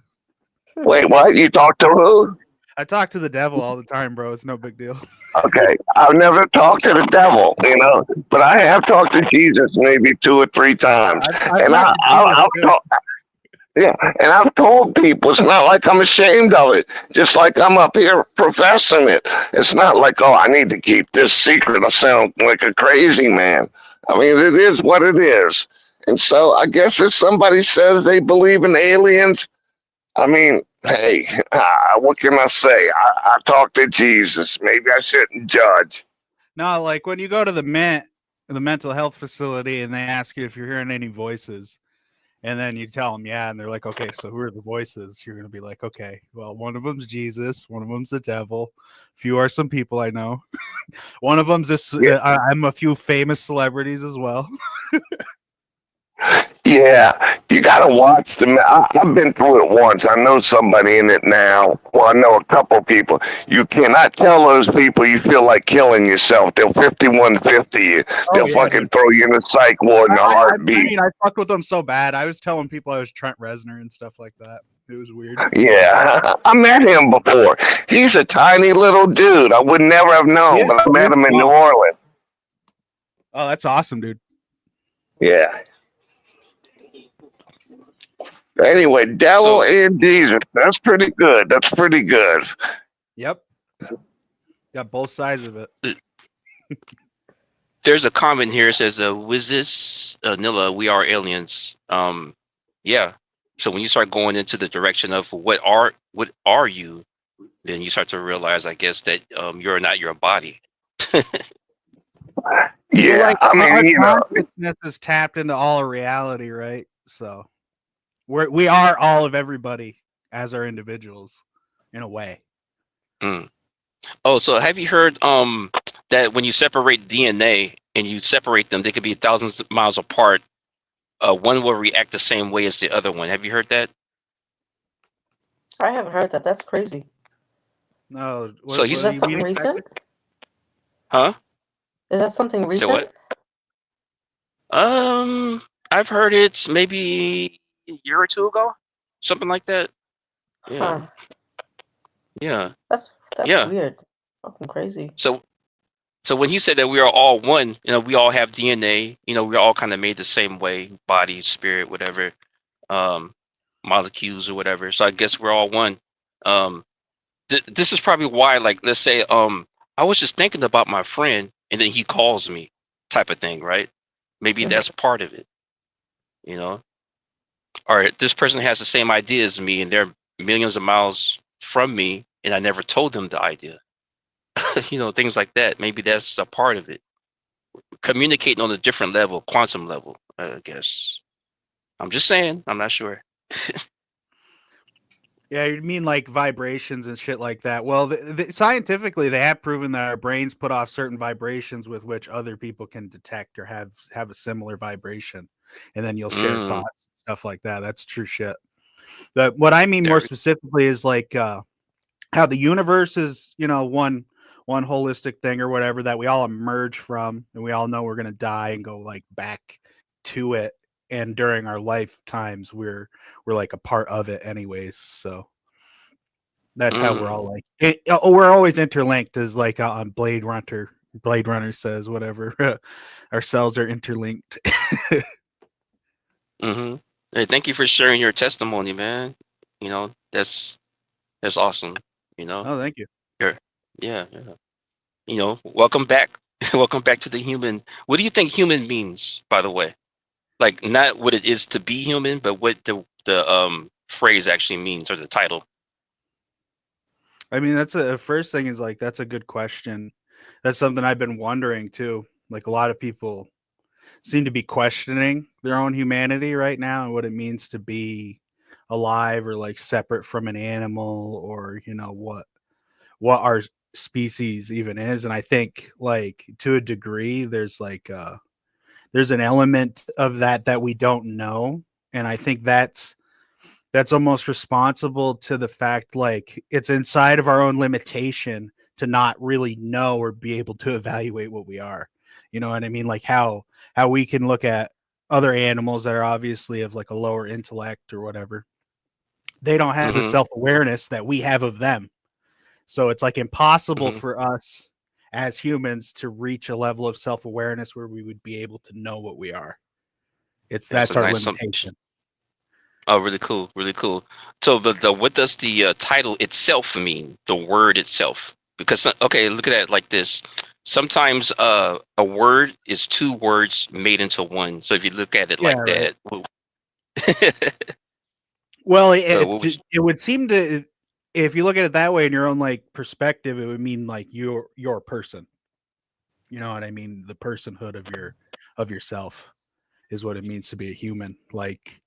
Speaker 3: wait, what? You talk to who?
Speaker 5: I talk to the devil all the time, bro. It's no big deal.
Speaker 3: Okay, I've never talked to the devil, but I have talked to Jesus maybe 2 or 3 times,
Speaker 5: I've
Speaker 3: and
Speaker 5: talked to Jesus
Speaker 3: I've
Speaker 5: too.
Speaker 3: talked. Yeah, and I've told people it's not like I'm ashamed of it. Just like I'm up here professing it. It's not like, oh, I need to keep this secret. I sound like a crazy man. I mean, it is what it is. And so I guess if somebody says they believe in aliens, I mean, hey, what can I say? I talk to Jesus. Maybe I shouldn't judge.
Speaker 5: No, like when you go to the mental health facility, and they ask you if you're hearing any voices, and then you tell them, yeah, and they're like, okay, so who are the voices? You're gonna be like, okay, well, one of them's Jesus, one of them's the devil, a few are some people I know, one of them's this.
Speaker 3: Yeah,
Speaker 5: I'm a few famous celebrities as well.
Speaker 3: yeah, you gotta watch them. I've been through it once. I know somebody in it now. Well, I know a couple people. You cannot tell those people you feel like killing yourself. They'll 5150 you.
Speaker 5: Oh
Speaker 3: They'll
Speaker 5: yeah, dude.
Speaker 3: fucking throw you in a psych ward in a
Speaker 5: I
Speaker 3: heartbeat.
Speaker 5: mean, I fucked with them so bad. I was telling people I was Trent Reznor and stuff like that. It was weird.
Speaker 3: Yeah, I met him before. He's a tiny little dude. I would never have known, but I
Speaker 5: He
Speaker 3: met
Speaker 5: is
Speaker 3: him in New
Speaker 5: small.
Speaker 3: Orleans.
Speaker 5: Oh, that's awesome, dude.
Speaker 3: Yeah. Anyway, devil
Speaker 4: So
Speaker 3: and Jesus. That's pretty good. That's pretty good.
Speaker 5: Yep, got both sides of it.
Speaker 4: there's a comment here. It says, "Wizis, Nilla, we are aliens." Yeah. So when you start going into the direction of what are you, then you start to realize, I guess, that you're not your body.
Speaker 5: Well,
Speaker 3: Yeah,
Speaker 5: like
Speaker 3: I
Speaker 5: our
Speaker 3: mean,
Speaker 5: consciousness is tapped into all of reality, right? So we are all of everybody as our individuals, in a way.
Speaker 4: Mm. Oh, so have you heard that when you separate DNA and you separate them, they could be thousands of miles apart. One will react the same way as the other one. Have you heard that?
Speaker 2: I haven't heard that. That's crazy.
Speaker 5: No,
Speaker 4: So
Speaker 2: Is
Speaker 5: what
Speaker 4: he's,
Speaker 5: do
Speaker 2: that
Speaker 5: you
Speaker 2: something
Speaker 5: mean exactly?
Speaker 2: recent?
Speaker 4: huh?
Speaker 2: Is that something
Speaker 4: So
Speaker 2: recent?
Speaker 4: what? Um, I've heard it maybe a year or two ago, something like that. Yeah,
Speaker 2: Huh.
Speaker 4: yeah,
Speaker 2: That's
Speaker 4: yeah.
Speaker 2: weird. Fucking crazy.
Speaker 4: So when he said that we are all one, we all have DNA, we're all kind of made the same way, body, spirit, whatever, um, molecules or whatever. So I guess we're all one. Um, this is probably why, like, let's say, I was just thinking about my friend, and then he calls me, type of thing, right? Maybe
Speaker 2: Mhm.
Speaker 4: that's part of it, you know. Or this person has the same idea as me, and they're millions of miles from me, and I never told them the idea. Things like that. Maybe that's a part of it. Communicating on a different level, quantum level, I guess. I'm just saying. I'm not sure.
Speaker 5: Yeah, you mean like vibrations and shit like that. Well, scientifically, they have proven that our brains put off certain vibrations with which other people can detect or have a similar vibration, and then you'll share
Speaker 4: Mm,
Speaker 5: thoughts, stuff like that. That's true shit. But what I mean more
Speaker 4: there.
Speaker 5: specifically is like how the universe is, one holistic thing or whatever that we all emerge from, and we all know we're gonna die and go like back to it. And during our lifetimes, we're like a part of it, anyways. So that's how we're
Speaker 4: Mm,
Speaker 5: all like we're always interlinked, as like on Blade Runner says, whatever. Our cells are interlinked.
Speaker 4: mm-hmm. Hey, thank you for sharing your testimony, man. That's awesome. You know,
Speaker 5: Oh, thank you.
Speaker 4: You're, yeah, yeah. Welcome back. Welcome back to the human. What do you think human means, by the way? Like, not what it is to be human, but what the phrase actually means, or the title.
Speaker 5: I mean, that's a first thing is like that's a good question. That's something I've been wondering too. Like a lot of people seem to be questioning their own humanity right now and what it means to be alive or like separate from an animal, or what our species even is. And I think like to a degree there's an element of that we don't know. And I think that's almost responsible to the fact like it's inside of our own limitation to not really know or be able to evaluate what we are. You know what I mean? Like how we can look at other animals that are obviously of like a lower intellect or whatever. They don't have the
Speaker 4: Mm-hmm.
Speaker 5: self-awareness that we have of them. So it's like impossible
Speaker 4: Mm-hmm.
Speaker 5: for us as humans to reach a level of self-awareness where we would be able to know what we are.
Speaker 4: That's a
Speaker 5: That's our
Speaker 4: nice
Speaker 5: limitation.
Speaker 4: Oh, really cool, really cool. So, but what does the title itself mean? The word itself? Because okay, look at it like this. Sometimes a word is two words made into one. So if you look at it
Speaker 5: Yeah,
Speaker 4: like
Speaker 5: right.
Speaker 4: that,
Speaker 5: Well,
Speaker 4: what would
Speaker 5: it would seem to, if you look at it that way in your own like perspective, it would mean like your person. You know what I mean? The personhood of yourself is what it means to be a human. Like,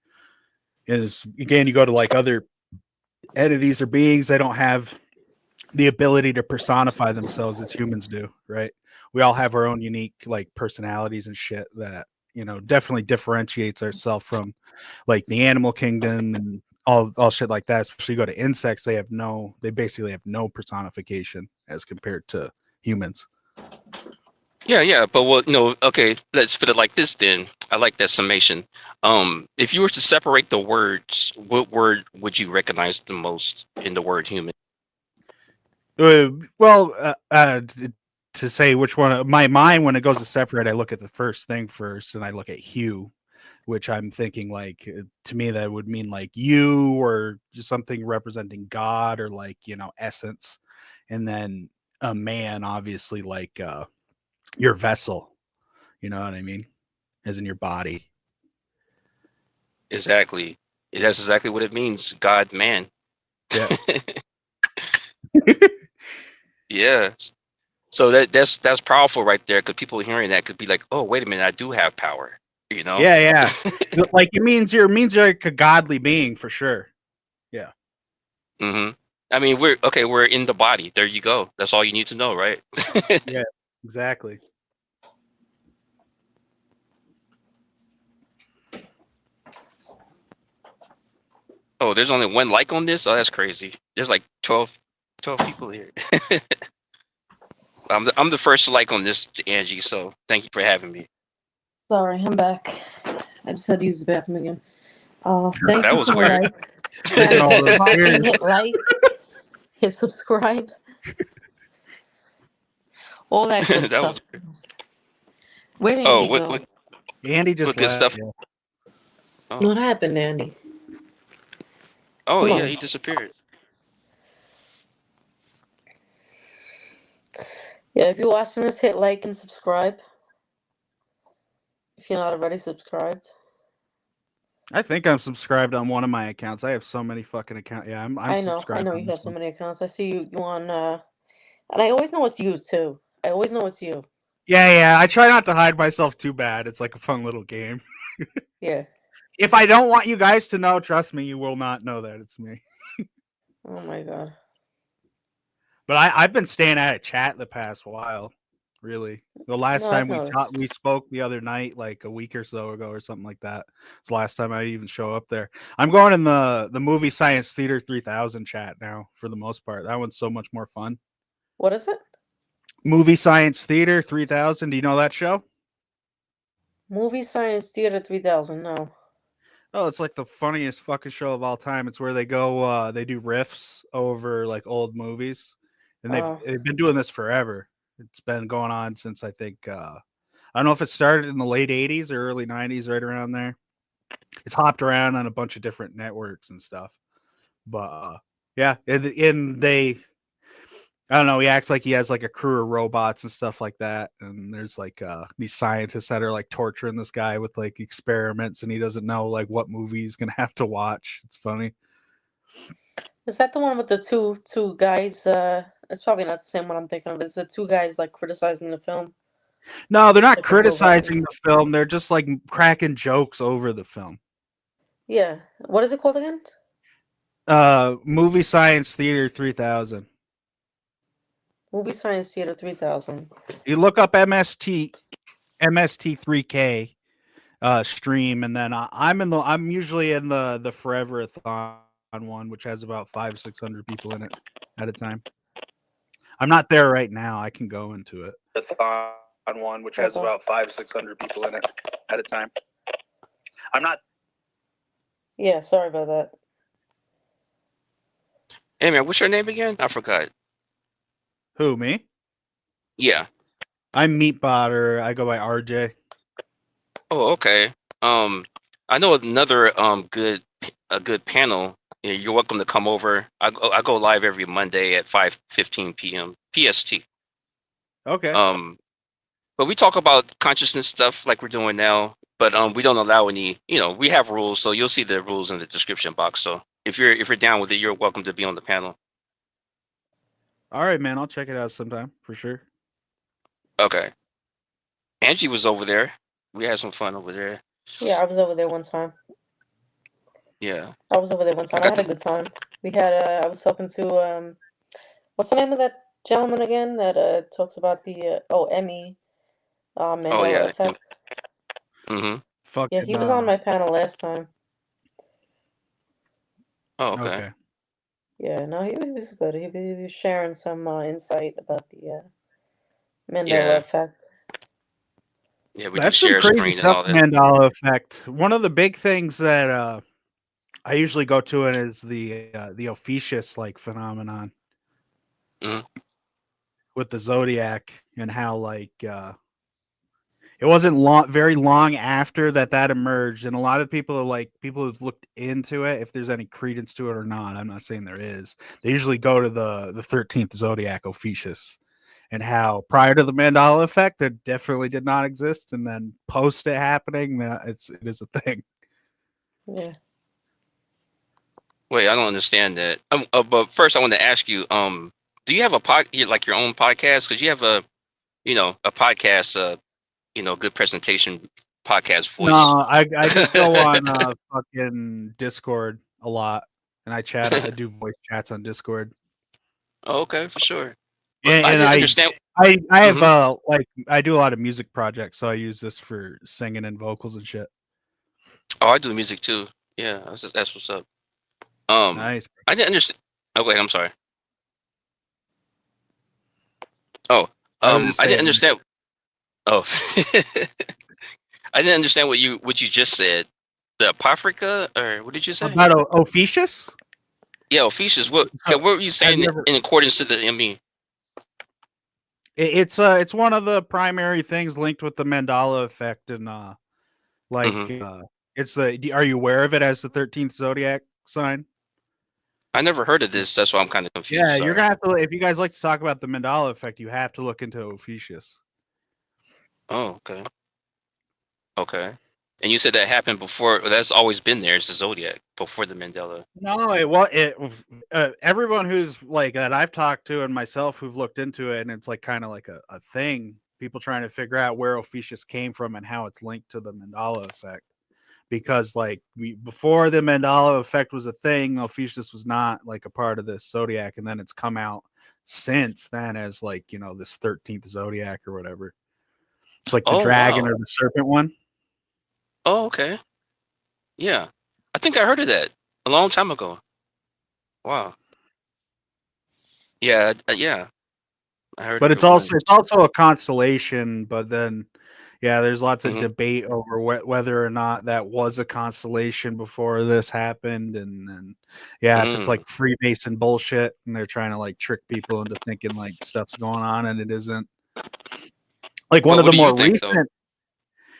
Speaker 5: is again, you go to like other entities or beings, they don't have the ability to personify themselves as humans do, right? We all have our own unique like personalities and shit that, you know, definitely differentiates ourselves from like the animal kingdom and all shit like that. Especially you go to insects, they basically have no personification as compared to humans.
Speaker 4: yeah. But well, no, okay. Let's put it like this then. I like that summation. If you were to separate the words, what word would you recognize the most in the word human?
Speaker 5: Well, to say which one, my mind when it goes to separate, I look at the first thing first, and I look at hue, which I'm thinking like to me that would mean like you or just something representing God or like, you know, essence, and then a man obviously like your vessel. You know what I mean? As in your body.
Speaker 4: Exactly. That's exactly what it means. God, man.
Speaker 5: Yeah.
Speaker 4: Yeah. So that's powerful right there because people hearing that could be like, oh, wait a minute, I do have power, you know?
Speaker 5: Yeah, like it means you're like a godly being for sure. Yeah.
Speaker 4: hmm I mean, we're in the body. There you go. That's all you need to know, right?
Speaker 5: Yeah, exactly.
Speaker 4: Oh, there's only one like on this? Oh, that's crazy. There's like 12 people here. I'm the first to like on this, Angie, so thank you for having me.
Speaker 2: Sorry, I'm back. I just had to use the bathroom again. Thank
Speaker 4: That
Speaker 2: you
Speaker 4: was
Speaker 2: for the
Speaker 4: weird.
Speaker 2: like.
Speaker 5: Taking all those
Speaker 2: Hit like, hit subscribe, all that good
Speaker 4: That was
Speaker 2: stuff. Where did
Speaker 4: oh,
Speaker 2: Andy go?
Speaker 5: Andy
Speaker 4: what
Speaker 5: just
Speaker 4: good
Speaker 5: left.
Speaker 4: stuff?
Speaker 5: Yeah.
Speaker 4: Oh,
Speaker 2: What happened, Andy?
Speaker 4: oh
Speaker 2: Come
Speaker 4: yeah,
Speaker 2: on.
Speaker 4: he disappeared.
Speaker 2: Yeah, if you're watching this, hit like and subscribe. If you're not already subscribed.
Speaker 5: I think I'm subscribed on one of my accounts. I have so many fucking accounts. Yeah, I'm
Speaker 2: I
Speaker 5: subscribed
Speaker 2: know
Speaker 5: on
Speaker 2: you
Speaker 5: this
Speaker 2: have so
Speaker 5: one.
Speaker 2: many accounts. I see you on, and I always know it's you too. I always know it's you.
Speaker 5: Yeah. I try not to hide myself too bad. It's like a fun little game.
Speaker 2: Yeah.
Speaker 5: If I don't want you guys to know, trust me, you will not know that it's me.
Speaker 2: Oh my god.
Speaker 5: But I've been staying out of chat the past while. Really, the last
Speaker 2: No,
Speaker 5: time
Speaker 2: I've noticed.
Speaker 5: we spoke the other night, like a week or so ago, or something like that. It's the last time I even show up there. I'm going in the movie Science Theater 3000 chat now for the most part. That one's so much more fun.
Speaker 2: What is it?
Speaker 5: Movie Science Theater 3000. Do you know that show?
Speaker 2: Movie Science Theater 3000. No.
Speaker 5: Oh, it's like the funniest fucking show of all time. It's where they go, they do riffs over like old movies, and
Speaker 2: Oh.
Speaker 5: they've been doing this forever. It's been going on since I think I don't know if it started in the late '80s or early '90s, right around there. It's hopped around on a bunch of different networks and stuff, but yeah, and they I don't know. He acts like he has like a crew of robots and stuff like that. And there's like these scientists that are like torturing this guy with like experiments, and he doesn't know like what movie he's gonna have to watch. It's funny.
Speaker 2: Is that the one with the two guys? It's probably not the same one I'm thinking of. It's the two guys like criticizing the film.
Speaker 5: No, they're not
Speaker 2: Like a robot.
Speaker 5: criticizing the film. They're just like cracking jokes over the film.
Speaker 2: Yeah. What is it called again?
Speaker 5: Movie Science Theater 3000.
Speaker 2: Movie Science Theater 3000.
Speaker 5: You look up MST3K stream, and then I'm usually in the Forever-a-thon one, which has about 500-600 people in it at a time. I'm not there right now. I can go into it.
Speaker 6: On one, which has about 500-600 people in it at a time. I'm not.
Speaker 2: Yeah, sorry about that.
Speaker 4: Hey man, what's your name again? I forgot.
Speaker 5: Who, me?
Speaker 4: Yeah.
Speaker 5: I'm Meatbot, or I go by RJ.
Speaker 4: Oh, okay. I know another a good panel. You're welcome to come over. I go live every Monday at 5:15 p.m. PST.
Speaker 5: Okay.
Speaker 4: But we talk about consciousness stuff like we're doing now. But we don't allow any. We have rules, so you'll see the rules in the description box. So if you're down with it, you're welcome to be on the panel.
Speaker 5: All right, man. I'll check it out sometime for sure.
Speaker 4: Okay. Angie was over there. We had some fun over there.
Speaker 2: Yeah, I was over there one time.
Speaker 4: Yeah.
Speaker 2: I was over there one time. I had a good time. We had I was talking to what's the name of that gentleman again that talks about the Emmy Mandela
Speaker 4: yeah.
Speaker 2: effect?
Speaker 4: Mm-hmm.
Speaker 2: Yeah, he was on my panel last time.
Speaker 4: Oh, okay.
Speaker 5: Okay.
Speaker 2: Yeah, no, he was good. He was sharing some insight about the Mandela
Speaker 4: Yeah.
Speaker 2: effect.
Speaker 4: Yeah, we do
Speaker 5: That's some
Speaker 4: share
Speaker 5: crazy
Speaker 4: screen and
Speaker 5: stuff,
Speaker 4: all that.
Speaker 5: Mandela effect. One of the big things that I usually go to it is the Ophiuchus like phenomenon
Speaker 4: Mhm.
Speaker 5: with the zodiac, and how like it wasn't very long after that emerged, and a lot of people are like, people who've looked into it, if there's any credence to it or not. I'm not saying there is. They usually go to the 13th zodiac, Ophiuchus, and how prior to the Mandela effect, it definitely did not exist, and then post it happening, that it is a thing.
Speaker 2: Yeah.
Speaker 4: Wait, I don't understand that. But first, I want to ask you. Do you have like your own podcast? Because you have a podcast. Good presentation podcast
Speaker 5: No,
Speaker 4: voice.
Speaker 5: I just go on fucking Discord a lot, and I chat. I do voice chats on Discord,
Speaker 4: Oh, okay, for sure. But I
Speaker 5: and
Speaker 4: didn't understand.
Speaker 5: I have
Speaker 4: Mhm.
Speaker 5: like, I do a lot of music projects, so I use this for singing and vocals and shit.
Speaker 4: Oh, I do music too. Yeah, that's what's up.
Speaker 5: Nice.
Speaker 4: I didn't understand. Oh, wait, I'm sorry. Oh,
Speaker 5: I was just
Speaker 4: I didn't
Speaker 5: saying
Speaker 4: understand. Oh, I didn't understand what you just said. The Apocrypha, or what did you say?
Speaker 5: about Ophiuchus.
Speaker 4: Yeah, Ophiuchus. What?
Speaker 5: So,
Speaker 4: Okay, what were you
Speaker 5: have
Speaker 4: saying
Speaker 5: you ever?
Speaker 4: in accordance to the ME?
Speaker 5: It's one of the primary things linked with the Mandela effect, and like
Speaker 4: Hmm.
Speaker 5: it's the. Are you aware of it as the 13th zodiac sign?
Speaker 4: I never heard of this. That's why I'm kind of confused.
Speaker 5: Yeah, you're
Speaker 4: Sorry.
Speaker 5: gonna have to. If you guys like to talk about the Mandela effect, you have to look into Ophiuchus.
Speaker 4: Oh, okay. Okay. And you said that happened before. That's always been there. It's the zodiac before the Mandela.
Speaker 5: No, everyone who's like that I've talked to, and myself who've looked into it, and it's like kind of like a thing. People trying to figure out where Ophiuchus came from and how it's linked to the Mandela effect. Because like before the Mandela effect was a thing, Ophiuchus was not like a part of this zodiac, and then it's come out since then as like, this 13th zodiac or whatever. It's like the
Speaker 4: Oh,
Speaker 5: dragon
Speaker 4: wow.
Speaker 5: or the serpent one.
Speaker 4: Oh, okay. Yeah. I think I heard of that a long time ago. Wow. Yeah. Yeah. I heard
Speaker 5: But
Speaker 4: of it once.
Speaker 5: it's also a constellation. But then, yeah, there's lots of
Speaker 4: Hmm.
Speaker 5: debate over whether or not that was a constellation before this happened, and yeah, if it's
Speaker 4: Mm.
Speaker 5: like Freemason bullshit and they're trying to like trick people into thinking like stuff's going on and it isn't. Like one
Speaker 4: Well,
Speaker 5: of
Speaker 4: what
Speaker 5: the
Speaker 4: do you
Speaker 5: more
Speaker 4: think though?
Speaker 5: recent.
Speaker 4: Go ahead.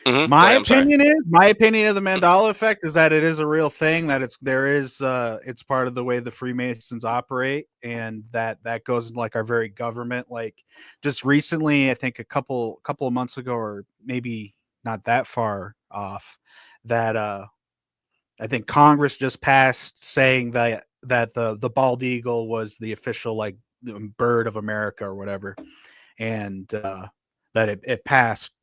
Speaker 4: I'm sorry.
Speaker 5: My opinion of the Mandela effect is that it is a real thing, that it's part of the way the Freemasons operate, and that goes in like our very government. Like just recently, I think a couple of months ago, or maybe not that far off, that I think Congress just passed saying that the bald eagle was the official like bird of America or whatever, and that it passed.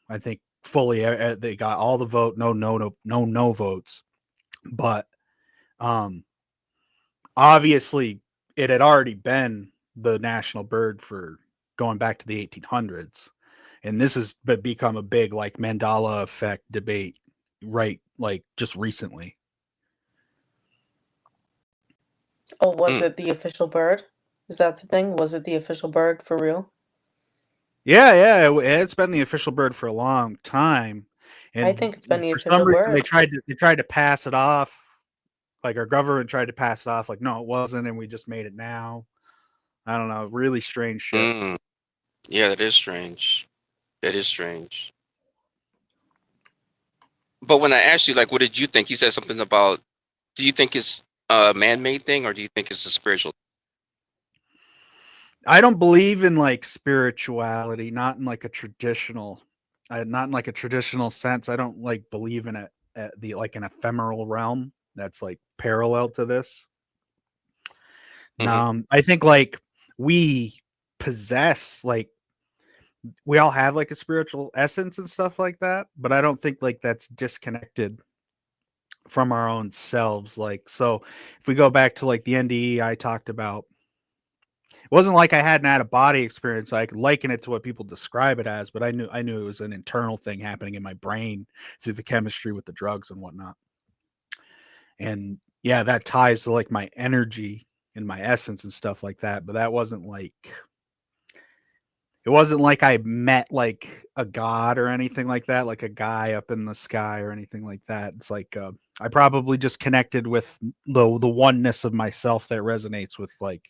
Speaker 5: I think fully. They got all the vote, no votes, but um, obviously it had already been the national bird for going back to the 1800s, and this has become a big like Mandela effect debate, right? Like just recently.
Speaker 2: Oh, was
Speaker 4: Mm.
Speaker 2: it the official bird? Is that the thing? Was it the official bird for real?
Speaker 5: Yeah, it's been the official bird for a long time,
Speaker 2: I
Speaker 5: and
Speaker 2: think it's been the
Speaker 5: for some
Speaker 2: official
Speaker 5: reason
Speaker 2: bird.
Speaker 5: they tried to pass it off, like our government tried to pass it off, like no, it wasn't, and we just made it now. I don't know, really strange shit.
Speaker 4: Mm, yeah, that is strange. That is strange. But when I asked you, like, what did you think? You said something about, do you think it's a man-made thing, or do you think it's a spiritual?
Speaker 5: I don't believe in like spirituality, not in like a not in like a traditional sense. I don't like believe in it at the like an ephemeral realm that's like parallel to this.
Speaker 4: Mhm.
Speaker 5: I think like we possess like we all have like a spiritual essence and stuff like that, but I don't think like that's disconnected from our own selves. Like, so if we go back to like the NDE I talked about, it wasn't like I hadn't had a body experience. I could liken it to what people describe it as, but I knew it was an internal thing happening in my brain through the chemistry with the drugs and whatnot. And yeah, that ties to like my energy and my essence and stuff like that. But that wasn't like it wasn't like I met like a god or anything like that, like a guy up in the sky or anything like that. It's like I probably just connected with the oneness of myself that resonates with like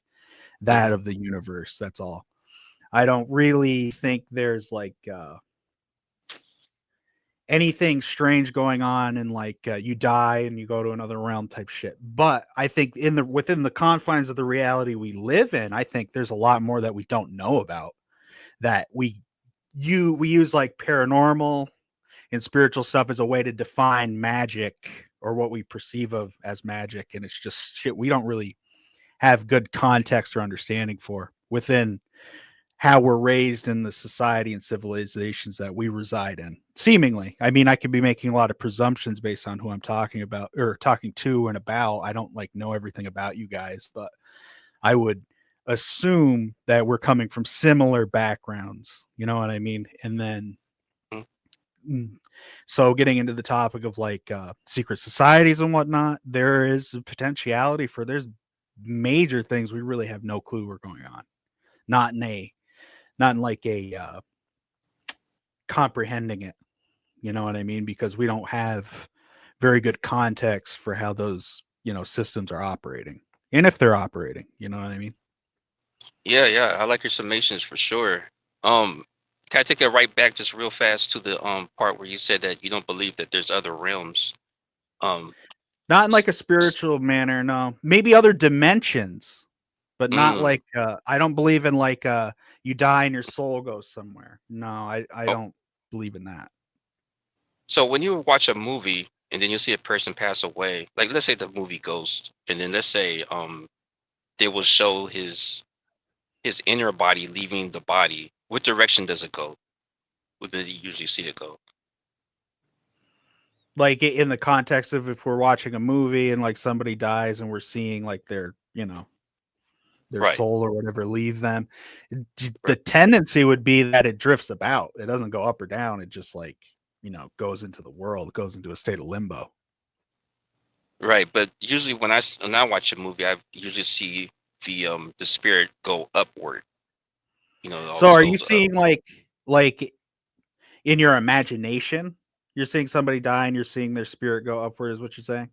Speaker 5: that
Speaker 4: Mhm.
Speaker 5: of the universe. That's all. I don't really think there's like anything strange going on and like you die and you go to another realm type shit. But I think in the within the confines of the reality we live in, I think there's a lot more that we don't know about that we use like paranormal and spiritual stuff as a way to define magic or what we perceive of as magic, and it's just shit we don't really have good context or understanding for within how we're raised in the society and civilizations that we reside in. Seemingly, I mean, I could be making a lot of presumptions based on who I'm talking about or talking to and about. I don't like know everything about you guys, but I would assume that we're coming from similar backgrounds. You know what I mean? And then,
Speaker 4: Mhm.
Speaker 5: so getting into the topic of like secret societies and whatnot, there is a potentiality for there's major things we really have no clue were going on. Not in a not in like a comprehending it. You know what I mean? Because we don't have very good context for how those, systems are operating. And if they're operating, you know what I mean?
Speaker 4: Yeah, yeah, I like your summations for sure. Um, can I take it right back just real fast to the part where you said that you don't believe that there's other realms? Um,
Speaker 5: Not in
Speaker 4: s-
Speaker 5: like a spiritual manner, no. Maybe other dimensions, but not
Speaker 4: mm,
Speaker 5: like I don't believe in like you die and your soul goes somewhere. No, I
Speaker 4: oh,
Speaker 5: don't believe in that.
Speaker 4: so when you watch a movie and then you see a person pass away, like let's say the movie Ghost, and then let's say they will show his inner body leaving the body. What direction does it go? Where did you usually see it go?
Speaker 5: Like in the context of if we're watching a movie and like somebody dies and we're seeing like their
Speaker 4: Right,
Speaker 5: soul or whatever leave them, the
Speaker 4: right,
Speaker 5: tendency would be that it drifts about. It doesn't go up or down. It just like, goes into the world, it goes into a state of limbo.
Speaker 4: right. But usually when I watch a movie, I usually see the spirit go upward. You know, it
Speaker 5: So
Speaker 4: always
Speaker 5: are you
Speaker 4: goes up.
Speaker 5: seeing like in your imagination, you're seeing somebody die and you're seeing their spirit go upward, is what you're saying?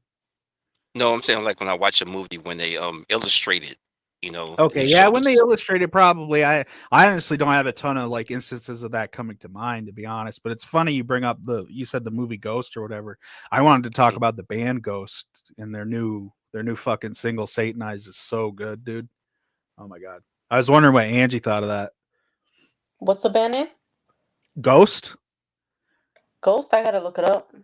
Speaker 4: No, I'm saying like when I watch a movie when they illustrate it, and
Speaker 5: Okay,
Speaker 4: they
Speaker 5: yeah,
Speaker 4: show
Speaker 5: when they
Speaker 4: this.
Speaker 5: illustrate it, probably. I honestly don't have a ton of like instances of that coming to mind, to be honest. But it's funny you bring up you said the movie Ghost or whatever. I wanted to talk
Speaker 4: Mm.
Speaker 5: about the band Ghost and their new fucking single Satanized is so good, dude. Oh my god. I was wondering what Angie thought of that.
Speaker 2: What's the band name?
Speaker 5: Ghost?
Speaker 2: Ghost? I gotta look it up.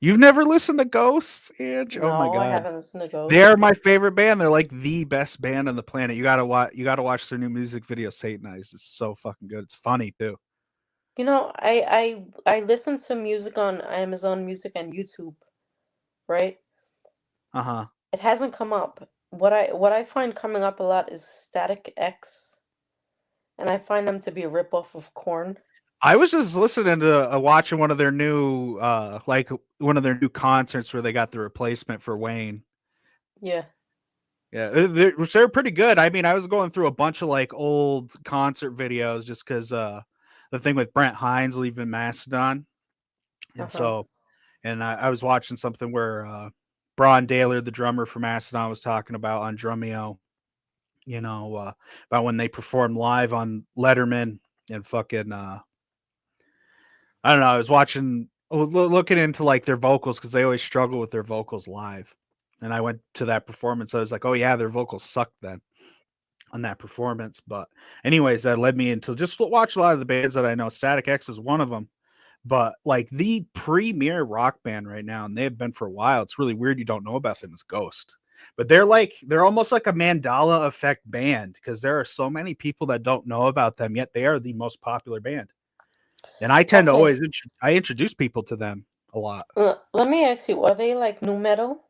Speaker 5: You've never listened to Ghost, Angie? Oh my
Speaker 2: No, I
Speaker 5: god.
Speaker 2: haven't listened to
Speaker 5: They are
Speaker 2: Ghost.
Speaker 5: my favorite band. They're like the best band on the planet. You gotta watch their new music video, Satanized. It's so fucking good. It's funny too.
Speaker 2: You know, I listen to music on Amazon Music and YouTube, right?
Speaker 5: Uh-huh.
Speaker 2: It hasn't come up. What I find coming up a lot is Static X, and I find them to be a ripoff of Korn.
Speaker 5: I was just listening to watching one of their new one of their new concerts where they got the replacement for Wayne.
Speaker 2: Yeah.
Speaker 5: Yeah, they're pretty good. I mean, I was going through a bunch of like old concert videos just because the thing with Brent Hines leaving Mastodon, and so I was watching something where Braun Daler, the drummer for Mastodon, was talking about on Drumeo, about when they performed live on Letterman and fucking I don't know. I was looking into like their vocals because they always struggle with their vocals live, and I went to that performance. I was like, oh yeah, their vocals sucked then on that performance. But anyways, that led me into just watch a lot of the bands that I know. Static X is one of them. But like the premier rock band right now, and they have been for a while. It's really weird you don't know about them is Ghost. But they're almost like a Mandela effect band because there are so many people that don't know about them, yet they are the most popular band. And I tend to always I introduce people to them a lot.
Speaker 2: Let me ask you, are they like new metal?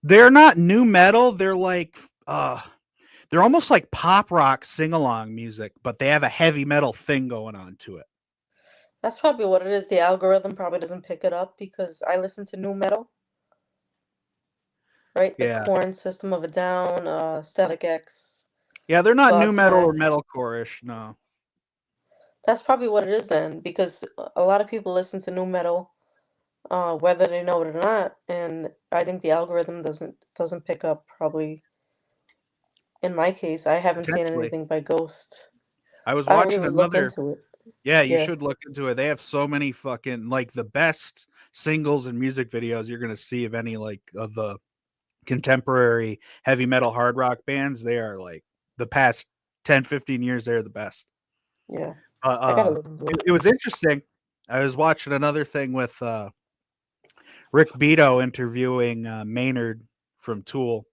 Speaker 5: They're not new metal. They're like they're almost like pop rock sing along music, but they have a heavy metal thing going on to it.
Speaker 2: That's probably what it is. The algorithm probably doesn't pick it up because I listen to new metal, right? The
Speaker 5: Yeah.
Speaker 2: Korn, System of a Down, Static X,
Speaker 5: Yeah, they're not new metal or
Speaker 2: Godsmack.
Speaker 5: metalcore-ish, no.
Speaker 2: That's probably what it is then, because a lot of people listen to new metal, whether they know it or not, and I think the algorithm doesn't pick up probably. In my case, I haven't seen
Speaker 5: Potentially.
Speaker 2: anything by Ghost.
Speaker 5: I was
Speaker 2: I don't
Speaker 5: watching
Speaker 2: really look
Speaker 5: another.
Speaker 2: into it.
Speaker 5: Yeah, you
Speaker 2: Yeah.
Speaker 5: should look into it. They have so many fucking like the best singles and music videos you're gonna see of any like of the contemporary heavy metal hard rock bands. They are like the past 10, 15 years, they're the best.
Speaker 2: Yeah. I gotta look into
Speaker 5: It was interesting. I was watching another thing with Rick Beato interviewing Maynard from Tool,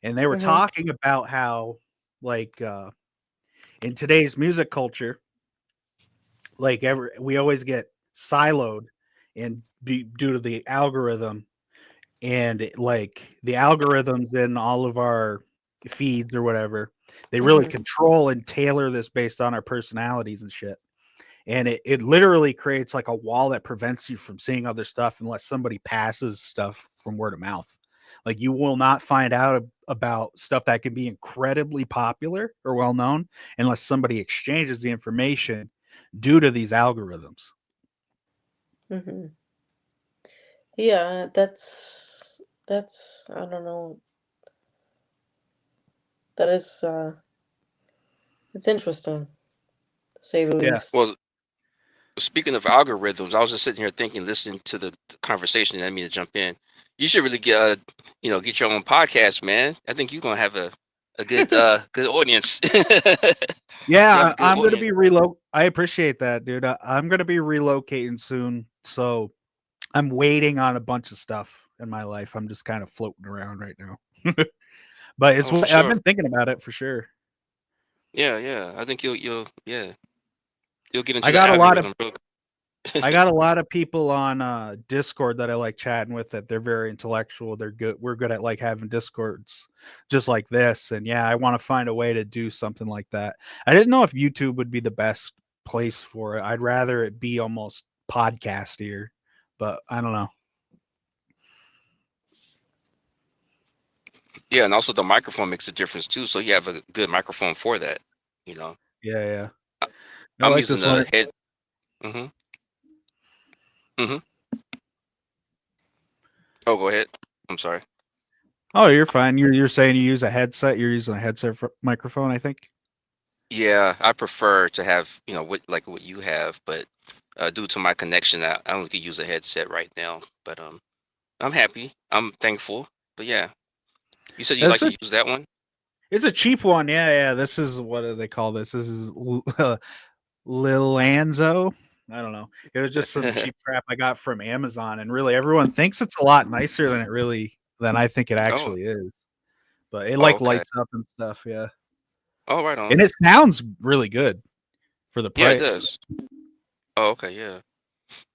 Speaker 5: and they were
Speaker 2: Mm-hmm.
Speaker 5: talking about how like in today's music culture, like we always get siloed and due to the algorithm and like the algorithms in all of our feeds or whatever, they really control and tailor this based on our personalities and shit. And it literally creates like a wall that prevents you from seeing other stuff unless somebody passes stuff from word of mouth. Like you will not find out about stuff that can be incredibly popular or well known unless somebody exchanges the information due to these algorithms.
Speaker 2: Mm-hmm. Yeah, that's I don't know. That is it's interesting, to say the
Speaker 5: Yeah.
Speaker 2: least.
Speaker 4: Well, speaking of algorithms, I was just sitting here thinking, listening to the conversation. I didn't mean to jump in. You should really get get your own podcast, man. I think you're gonna have a good good audience. You have
Speaker 5: Yeah,
Speaker 4: a good
Speaker 5: I'm gonna
Speaker 4: audience.
Speaker 5: be I appreciate that, dude. I'm gonna be relocating soon, so I'm waiting on a bunch of stuff in my life. I'm just kind of floating around right now. But
Speaker 4: Oh, for
Speaker 5: I've
Speaker 4: sure.
Speaker 5: been thinking about it for sure.
Speaker 4: Yeah, yeah. I think you'll get into
Speaker 5: I
Speaker 4: the
Speaker 5: got a lot of
Speaker 4: algorithm real.
Speaker 5: I got a lot of people on Discord that I like chatting with that they're very intellectual. They're good. We're good at like having Discords just like this. And yeah, I want to find a way to do something like that. I didn't know if YouTube would be the best place for it. I'd rather it be almost podcastier, but I don't know.
Speaker 4: Yeah, and also the microphone makes a difference too. So you have a good microphone for that. You know,
Speaker 5: Yeah, yeah.
Speaker 4: I-
Speaker 5: I
Speaker 4: I'm
Speaker 5: like
Speaker 4: using
Speaker 5: this
Speaker 4: the
Speaker 5: one.
Speaker 4: head. Mm-hmm. Mm-hmm. Oh, go ahead. I'm sorry.
Speaker 5: Oh, you're fine. You're saying you use a headset. You're using a headset for microphone, I think.
Speaker 4: Yeah, I prefer to have, what you have, but due to my connection, I only could use a headset right now. But I'm happy. I'm thankful. But yeah, you said you like
Speaker 5: It's
Speaker 4: to
Speaker 5: a
Speaker 4: use that one?
Speaker 5: it's a cheap one. Yeah, yeah. This is what do they call this? This is Lilanzo. I don't know. It was just some cheap crap I got from Amazon, and really everyone thinks it's a lot nicer than I think it
Speaker 4: Oh,
Speaker 5: actually is. But it
Speaker 4: oh,
Speaker 5: like
Speaker 4: okay.
Speaker 5: lights up and stuff, yeah.
Speaker 4: Oh, right on.
Speaker 5: And it sounds really good for the
Speaker 4: Yeah, it
Speaker 5: price.
Speaker 4: does. Oh, okay, yeah.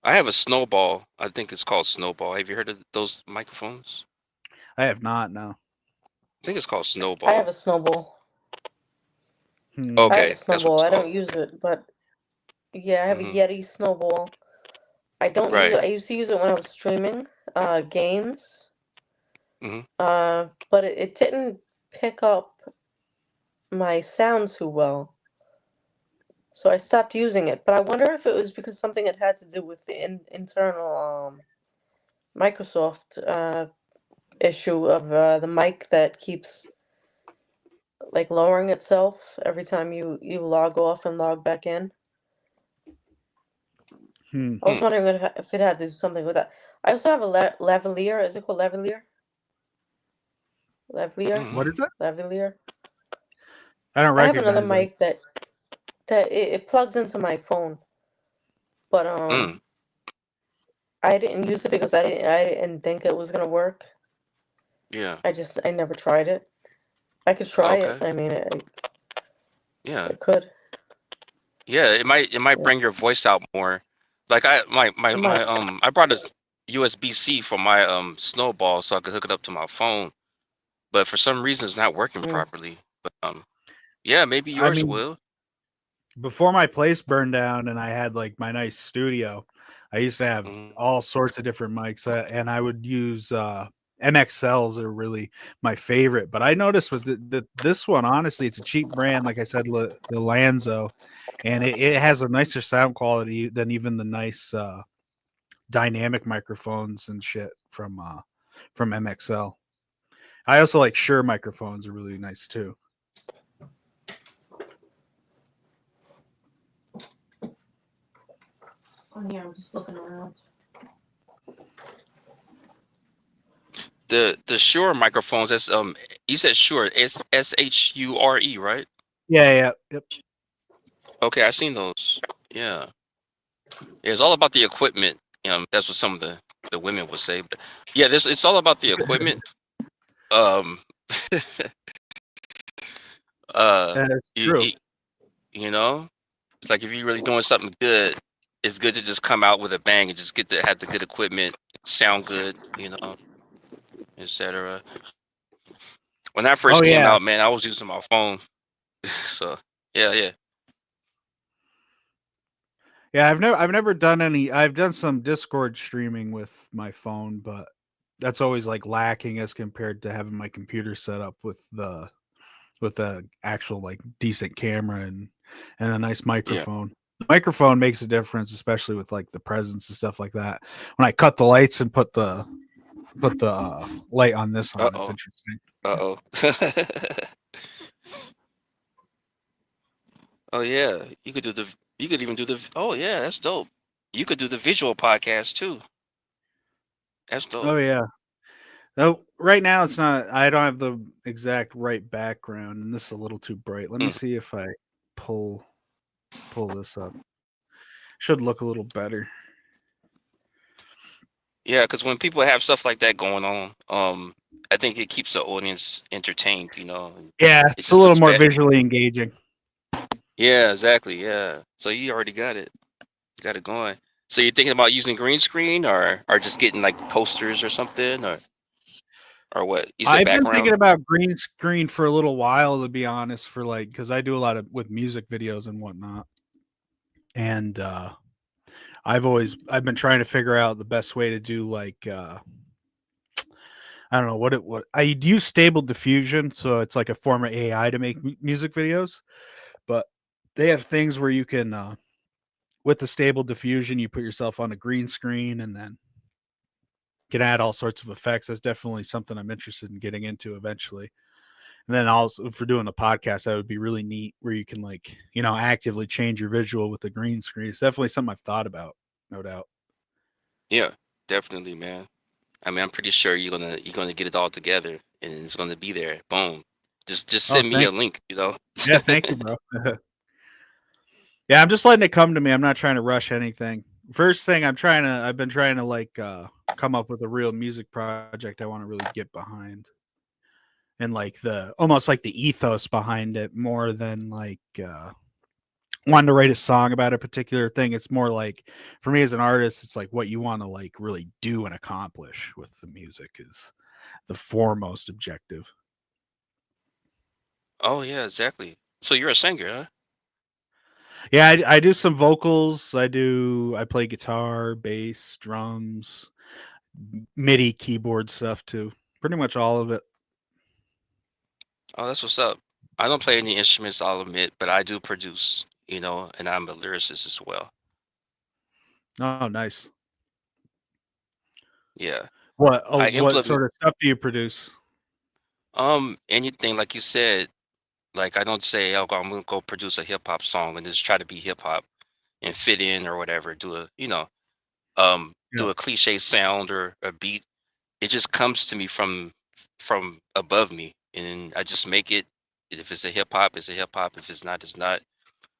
Speaker 4: I have a Snowball. I think it's called Snowball. Have you heard of those microphones?
Speaker 5: I have not, no.
Speaker 4: I think it's called
Speaker 2: I have
Speaker 4: Snowball.
Speaker 2: a snowball.
Speaker 5: Hmm.
Speaker 2: I have a
Speaker 4: Okay, that's what
Speaker 2: snowball.
Speaker 4: it's
Speaker 2: I
Speaker 4: called.
Speaker 2: don't use it, but yeah, I have a
Speaker 4: Hmm.
Speaker 2: Yeti snowball. I don't use
Speaker 4: Right.
Speaker 2: it. I used to use it when I was streaming games,
Speaker 4: Hmm.
Speaker 2: But it didn't pick up my sound too well. So I stopped using it. But I wonder if it was because something had to do with the internal Microsoft issue of the mic that keeps like lowering itself every time you log off and log back in. I was
Speaker 4: Hmm.
Speaker 2: wondering if it had to do something with that. I also have a lavalier. Is it called lavalier? Lavalier?
Speaker 5: What
Speaker 4: Mm.
Speaker 5: is it?
Speaker 2: Lavalier?
Speaker 5: I don't
Speaker 2: I have another
Speaker 5: recognize it.
Speaker 2: mic that it plugs into my phone, but
Speaker 4: Mm.
Speaker 2: I didn't use it because I didn't think it was gonna work.
Speaker 4: Yeah.
Speaker 2: I never tried it. I could try it.
Speaker 4: Okay.
Speaker 2: I mean,
Speaker 4: Yeah.
Speaker 2: it could.
Speaker 4: Yeah. It might
Speaker 2: Yeah,
Speaker 4: bring your voice out more. Like
Speaker 2: it might.
Speaker 4: I brought a USB-C for my snowball so I could hook it up to my phone, but for some reason it's not working
Speaker 2: Mm,
Speaker 4: properly. But yeah, maybe
Speaker 5: I
Speaker 4: yours
Speaker 5: mean,
Speaker 4: will.
Speaker 5: before my place burned down and I had like my nice studio, I used to have
Speaker 4: Mhm.
Speaker 5: all sorts of different mics, and I would use MXLs are really my favorite. But I noticed with this one, honestly, it's a cheap brand. Like I said, the Lanzo, and it has a nicer sound quality than even the nice dynamic microphones and shit from MXL. I also like Shure microphones are really nice too.
Speaker 2: oh yeah, I'm just looking around.
Speaker 4: The Shure microphones. That's you said Shure. Shure, right?
Speaker 5: Yeah, yeah, yep.
Speaker 4: Okay, I seen those. Yeah. Yeah, it's all about the equipment. That's what some of the women would say. But yeah, this it's all about the equipment. Um, uh,
Speaker 5: That's
Speaker 4: you,
Speaker 5: true.
Speaker 4: you you know, it's like if you're really doing something good, it's good to just come out with a bang and just get to have the good equipment, sound good, etc. When that
Speaker 5: Oh
Speaker 4: first came
Speaker 5: yeah,
Speaker 4: out, man, I was using my phone. So yeah, yeah,
Speaker 5: yeah. I've never done any. I've done some Discord streaming with my phone, but that's always like lacking as compared to having my computer set up with the actual like decent camera and a nice
Speaker 4: yeah.
Speaker 5: microphone. The microphone makes a difference, especially with like the presence and stuff like that. When I cut the lights and put the light on this
Speaker 4: Uh
Speaker 5: on, it's
Speaker 4: oh,
Speaker 5: interesting.
Speaker 4: uh oh. Oh yeah, you could even do the oh yeah, that's dope. You could do the visual podcast too. That's dope.
Speaker 5: Oh yeah. No, right now it's not. I don't have the exact right background, and this is a little too bright. Let me
Speaker 4: Mm.
Speaker 5: see if I pull pull this up. Should look a little better.
Speaker 4: Yeah, because when people have stuff like that going on, I think it keeps the audience entertained, and
Speaker 5: Yeah,
Speaker 4: it
Speaker 5: it's a
Speaker 4: just
Speaker 5: little
Speaker 4: looks
Speaker 5: more
Speaker 4: better.
Speaker 5: visually engaging.
Speaker 4: Yeah, exactly. Yeah. So you already got it going. So you're thinking about using green screen or just getting like posters or something or what? You said
Speaker 5: I've been
Speaker 4: background?
Speaker 5: thinking about green screen for a little while, to be honest, for like because I do a lot of with music videos and whatnot, and I've been trying to figure out the best way to do like I don't know what I use stable diffusion, so it's like a form of AI to make music videos, but they have things where you can with the stable diffusion, you put yourself on a green screen and then can add all sorts of effects. That's definitely something I'm interested in getting into eventually. And then also for doing the podcast, that would be really neat where you can like, actively change your visual with the green screen. It's definitely something I've thought about, no doubt.
Speaker 4: Yeah, definitely, man. I mean, I'm pretty sure you're gonna get it all together and it's gonna be there. Boom. Just
Speaker 5: Oh,
Speaker 4: send me a
Speaker 5: thank
Speaker 4: link.
Speaker 5: yeah, thank you, bro. Yeah, I'm just letting it come to me. I'm not trying to rush anything. First thing I've been trying to like come up with a real music project I want to really get behind. And like the almost like the ethos behind it more than like wanting to write a song about a particular thing. It's more like for me as an artist, it's like what you want to like really do and accomplish with the music is the foremost objective.
Speaker 4: Oh yeah, exactly. So you're a singer, huh?
Speaker 5: Yeah, I do some vocals. I play guitar, bass, drums, MIDI keyboard stuff too. Pretty much all of it.
Speaker 4: Oh, that's what's up. I don't play any instruments, I'll admit, but I do produce, and I'm a lyricist as well.
Speaker 5: Oh, nice.
Speaker 4: Yeah. I
Speaker 5: What
Speaker 4: implement
Speaker 5: sort of stuff do you produce?
Speaker 4: anything like you said, like I don't say, oh, I'm gonna go produce a hip hop song and just try to be hip hop and fit in or whatever,
Speaker 5: Yeah,
Speaker 4: do a cliche sound or a beat. It just comes to me from above me, and I just make it. If it's a hip hop, it's a hip hop. If it's not, it's not.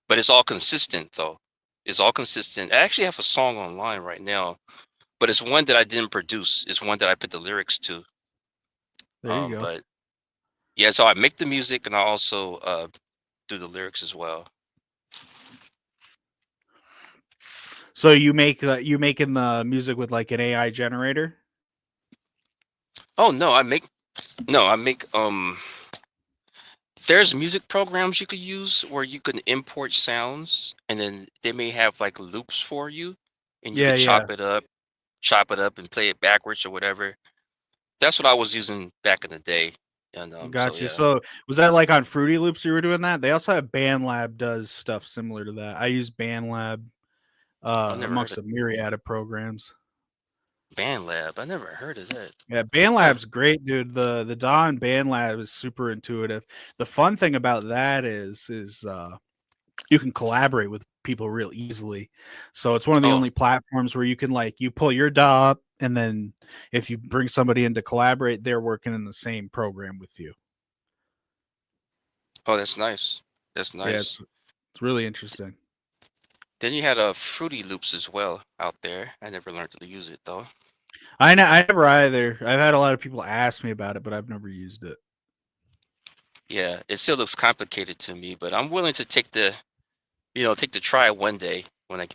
Speaker 4: But it's all consistent though. It's all consistent. I actually have a song online right now, but it's one that I didn't produce. It's one that I put the lyrics to.
Speaker 5: there you go.
Speaker 4: But yeah, so I make the music and I also do the lyrics as well.
Speaker 5: So you making the music with like an AI generator?
Speaker 4: Oh no, I make there's music programs you could use where you can import sounds and then they may have like loops for you and you
Speaker 5: Yeah,
Speaker 4: could
Speaker 5: yeah.
Speaker 4: chop it up and play it backwards or whatever. That's what I was using back in the day. And so
Speaker 5: Got you.
Speaker 4: yeah.
Speaker 5: So was that like on Fruity Loops you were doing that? They also have BandLab does stuff similar to that. I use BandLab
Speaker 4: I never heard
Speaker 5: amongst
Speaker 4: of
Speaker 5: a myriad of programs.
Speaker 4: BandLab. I never heard of that.
Speaker 5: Yeah,
Speaker 4: Huh.
Speaker 5: BandLab's great, dude. The DAW in BandLab is super intuitive. The fun thing about that is you can collaborate with people real easily. So it's one of the
Speaker 4: Oh,
Speaker 5: only platforms where you can like you pull your DAW up and then if you bring somebody in to collaborate, they're working in the same program with you.
Speaker 4: oh, that's nice. That's
Speaker 5: Yeah,
Speaker 4: nice.
Speaker 5: it's really interesting.
Speaker 4: Then you had a Fruity Loops as well out there. I never learned to use it though.
Speaker 5: I never either. I've had a lot of people ask me about it, but I've never used it.
Speaker 4: Yeah, it still looks complicated to me, but I'm willing to take the try one day when I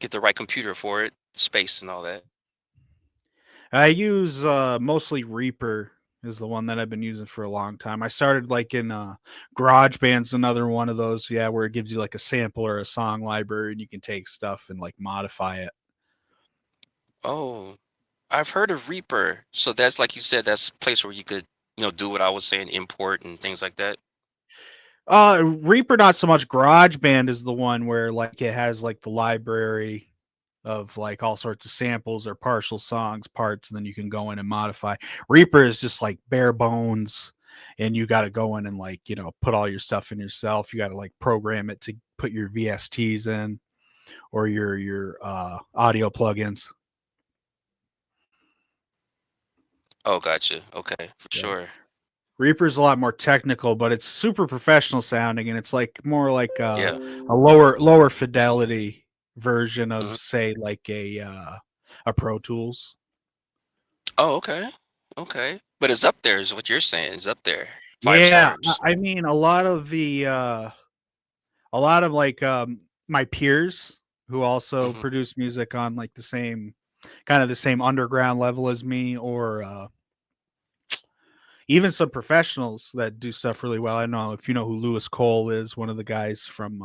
Speaker 4: get the right computer for it, space and all that.
Speaker 5: I use mostly Reaper is the one that I've been using for a long time. I started like in GarageBand's another one of those, yeah, where it gives you like a sample or a song library and you can take stuff and like modify it.
Speaker 4: Oh, I've heard of Reaper. So that's like you said, that's a place where you could, do what I was saying, import and things like that.
Speaker 5: Reaper not so much. GarageBand is the one where like it has like the library of like all sorts of samples or partial songs parts and then you can go in and modify. Reaper is just like bare bones and you got to go in and like put all your stuff in yourself. You got to like program it to put your VSTs in or your audio plugins.
Speaker 4: Oh, gotcha. Okay, for
Speaker 5: Yeah,
Speaker 4: sure.
Speaker 5: Reaper's a lot more technical, but it's super professional sounding and it's like more like
Speaker 4: Yeah.
Speaker 5: a lower fidelity version of
Speaker 4: Mhm.
Speaker 5: say like a Pro Tools.
Speaker 4: Oh, okay. Okay. But it's up there, is what you're saying. It's up there. Five
Speaker 5: Yeah,
Speaker 4: stars.
Speaker 5: I mean a lot of like my peers who also
Speaker 4: Hmm.
Speaker 5: produce music on like the same kind of the same underground level as me or even some professionals that do stuff really well. I don't know if you know who Lewis Cole is, one of the guys from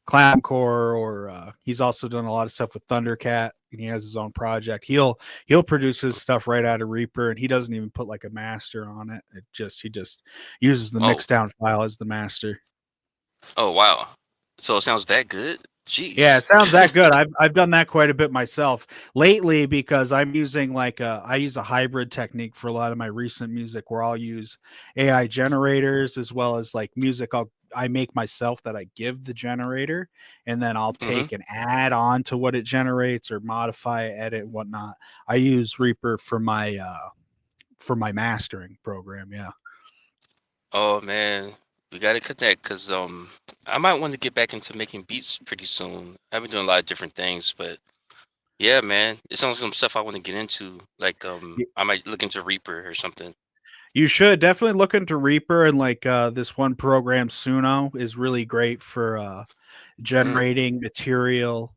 Speaker 5: Clowncore, or he's also done a lot of stuff with Thundercat, and he has his own project. He'll produce his stuff right out of Reaper, and he doesn't even put like a master on it. He just uses the
Speaker 4: Oh,
Speaker 5: mixdown file as the master.
Speaker 4: oh, wow. So it sounds that good?
Speaker 5: Yeah, it
Speaker 4: Jeez.
Speaker 5: sounds that good. I've done that quite a bit myself lately because I'm using I use a hybrid technique for a lot of my recent music where I'll use AI generators as well as like music I make myself that I give the generator and then I'll
Speaker 4: Hmm.
Speaker 5: take and add on to what it generates or modify, edit, whatnot. I use Reaper for my mastering program. Yeah.
Speaker 4: Oh man, we gotta connect because I might want to get back into making beats pretty soon. I've been doing a lot of different things, but yeah, man, it sounds like some stuff I want to get into. Like I might look into Reaper or something.
Speaker 5: You should definitely look into Reaper and like this one program Suno is really great for
Speaker 4: Mm,
Speaker 5: generating material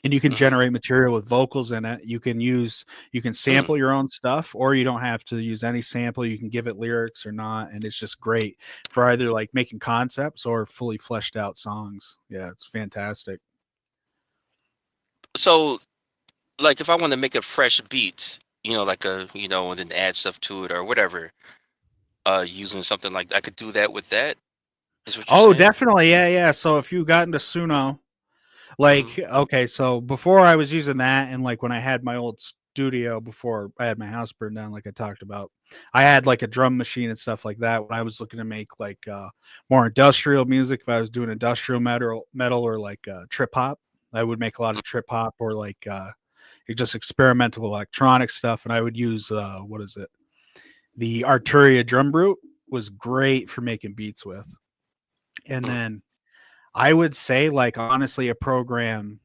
Speaker 5: and you can
Speaker 4: mm-hmm.
Speaker 5: generate material with vocals in it. You can
Speaker 4: Mm.
Speaker 5: sample your own stuff or you don't have to use any sample. You can give it lyrics or not and it's just great for either like making concepts or fully fleshed out songs. Yeah, it's fantastic.
Speaker 4: So, like, if I want to make a fresh beat, like and then add stuff to it or whatever. Using something like that. I could do that with that. Is what you're
Speaker 5: Oh,
Speaker 4: saying?
Speaker 5: definitely. Yeah. So if you got into Suno,
Speaker 4: Mm-hmm.
Speaker 5: okay, so before I was using that, and like when I had my old studio before I had my house burned down, like I talked about, I had like a drum machine and stuff like that. When I was looking to make like more industrial music, if I was doing industrial metal or like trip hop, I would make a lot of trip hop or like just experimental electronic stuff, and I would use what is it? The Arturia drum brute was great for making beats with, and
Speaker 4: Mm-hmm.
Speaker 5: then I would say like honestly a program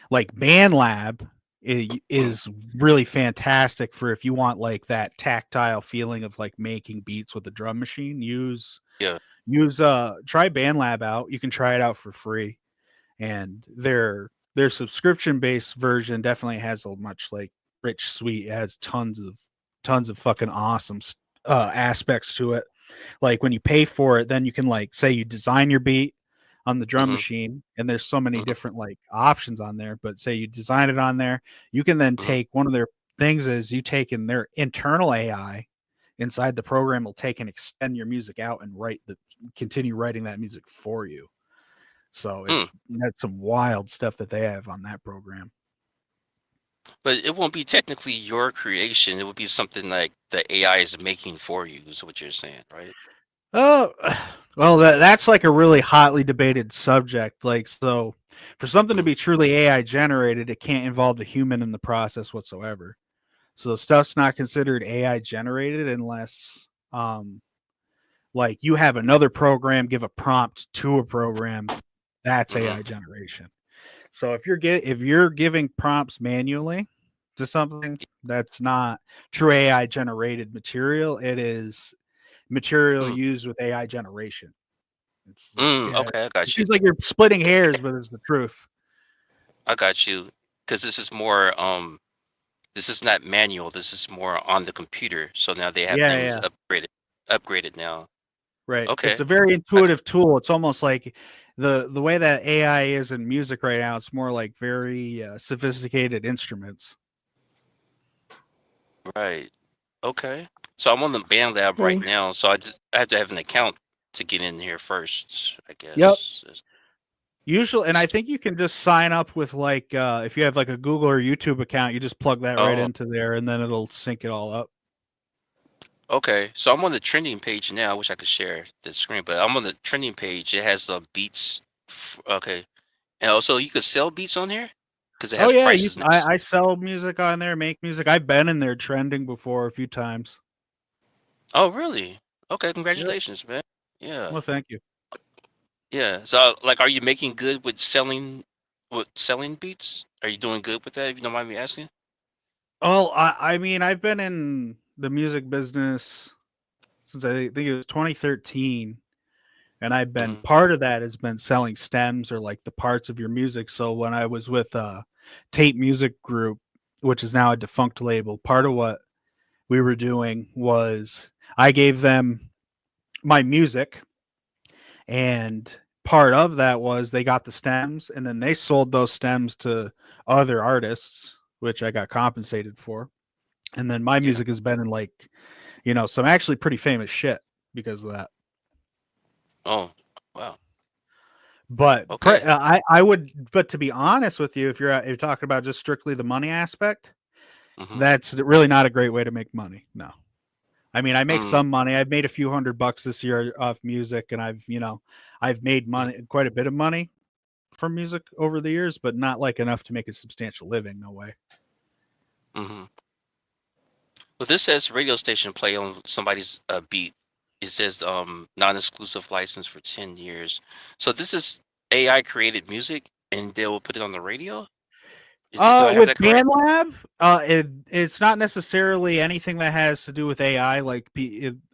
Speaker 5: like BandLab is really fantastic for if you want like that tactile feeling of like making beats with a drum machine.
Speaker 4: Yeah.
Speaker 5: Use try BandLab out. You can try it out for free, and their subscription based version definitely has a much like rich suite. It has tons of fucking awesome aspects to it. Like when you pay for it, then you can like say you design your beat on the drum
Speaker 4: Mm-hmm.
Speaker 5: machine, and there's so many
Speaker 4: Mm-hmm.
Speaker 5: different like options on there. But say you design it on there, you can then
Speaker 4: Mm-hmm.
Speaker 5: take one of their things is you take in their internal AI inside the program will take and extend your music out and continue writing that music for you. So
Speaker 4: Mm.
Speaker 5: that's some wild stuff that they have on that program.
Speaker 4: But it won't be technically your creation. It would be something like the AI is making for you, is what you're saying, right?
Speaker 5: Oh, well, that's like a really hotly debated subject. Like, so for something to
Speaker 4: Mm-hmm.
Speaker 5: be truly AI generated, it can't involve the human in the process whatsoever. So stuff's not considered AI generated unless, like you have another program give a prompt to a program. That's AI
Speaker 4: Mm-hmm.
Speaker 5: generation. So if you're giving prompts manually to something, that's not true AI generated material. It is material
Speaker 4: Mm.
Speaker 5: used with AI generation. It's
Speaker 4: Mm.
Speaker 5: yeah,
Speaker 4: Okay, I
Speaker 5: it
Speaker 4: got you.
Speaker 5: seems like you're splitting hairs, but it's the truth.
Speaker 4: I got you. Because this is more this is not manual. This is more on the computer. So now they have
Speaker 5: Yeah,
Speaker 4: things
Speaker 5: yeah,
Speaker 4: upgraded now.
Speaker 5: right. It's
Speaker 4: Okay.
Speaker 5: a very
Speaker 4: I got,
Speaker 5: intuitive tool. It's almost like the way that AI is in music right now. It's more like very sophisticated instruments.
Speaker 4: right. Okay. So I'm on the band lab right
Speaker 2: Hey,
Speaker 4: now. So I have to have an account to get in here first, I
Speaker 5: Yep.
Speaker 4: guess.
Speaker 5: Usually, and I think you can just sign up with like if you have like a Google or YouTube account, you just plug that right
Speaker 4: Oh,
Speaker 5: into there, and then it'll sync it all up.
Speaker 4: okay. So I'm on the trending page now. I wish I could share the screen, but I'm on the trending page. It has beats. Okay. And also you could sell beats on here because it
Speaker 5: Oh
Speaker 4: has
Speaker 5: yeah,
Speaker 4: prices next.
Speaker 5: I sell music on there, make music. I've been in there trending before a few times.
Speaker 4: Oh, really? Okay.
Speaker 5: Yep.
Speaker 4: Congratulations, man. Yeah.
Speaker 5: Well, thank you.
Speaker 4: Yeah. So, like, are you making good with selling beats? Are you doing good with that? If you don't mind me asking.
Speaker 5: Well, I mean, I've been in the music business since I think it was 2013, and I've been
Speaker 4: Mm-hmm.
Speaker 5: part of that has been selling stems or like the parts of your music. So when I was with Tape Music Group, which is now a defunct label, part of what we were doing was I gave them my music, and part of that was they got the stems and then they sold those stems to other artists, which I got compensated for. And then my
Speaker 4: Yeah.
Speaker 5: music has been in like, some actually pretty famous shit because of that.
Speaker 4: Oh, wow.
Speaker 5: But
Speaker 4: Okay.
Speaker 5: I would, but to be honest with you, if you're talking about just strictly the money aspect,
Speaker 4: Mm-hmm.
Speaker 5: that's really not a great way to make money. No. I mean, I make
Speaker 4: Mm-hmm.
Speaker 5: some money. I've made a few $100 this year off music, and I've made money, quite a bit of money from music over the years, but not like enough to make a substantial living. No way.
Speaker 4: Mm-hmm. Well, this says radio station play on somebody's beat. It says non-exclusive license for 10 years. So this is AI created music and they will put it on the radio? Do I have
Speaker 5: With
Speaker 4: that correct?
Speaker 5: BandLab, it's not necessarily anything that has to do with AI. Like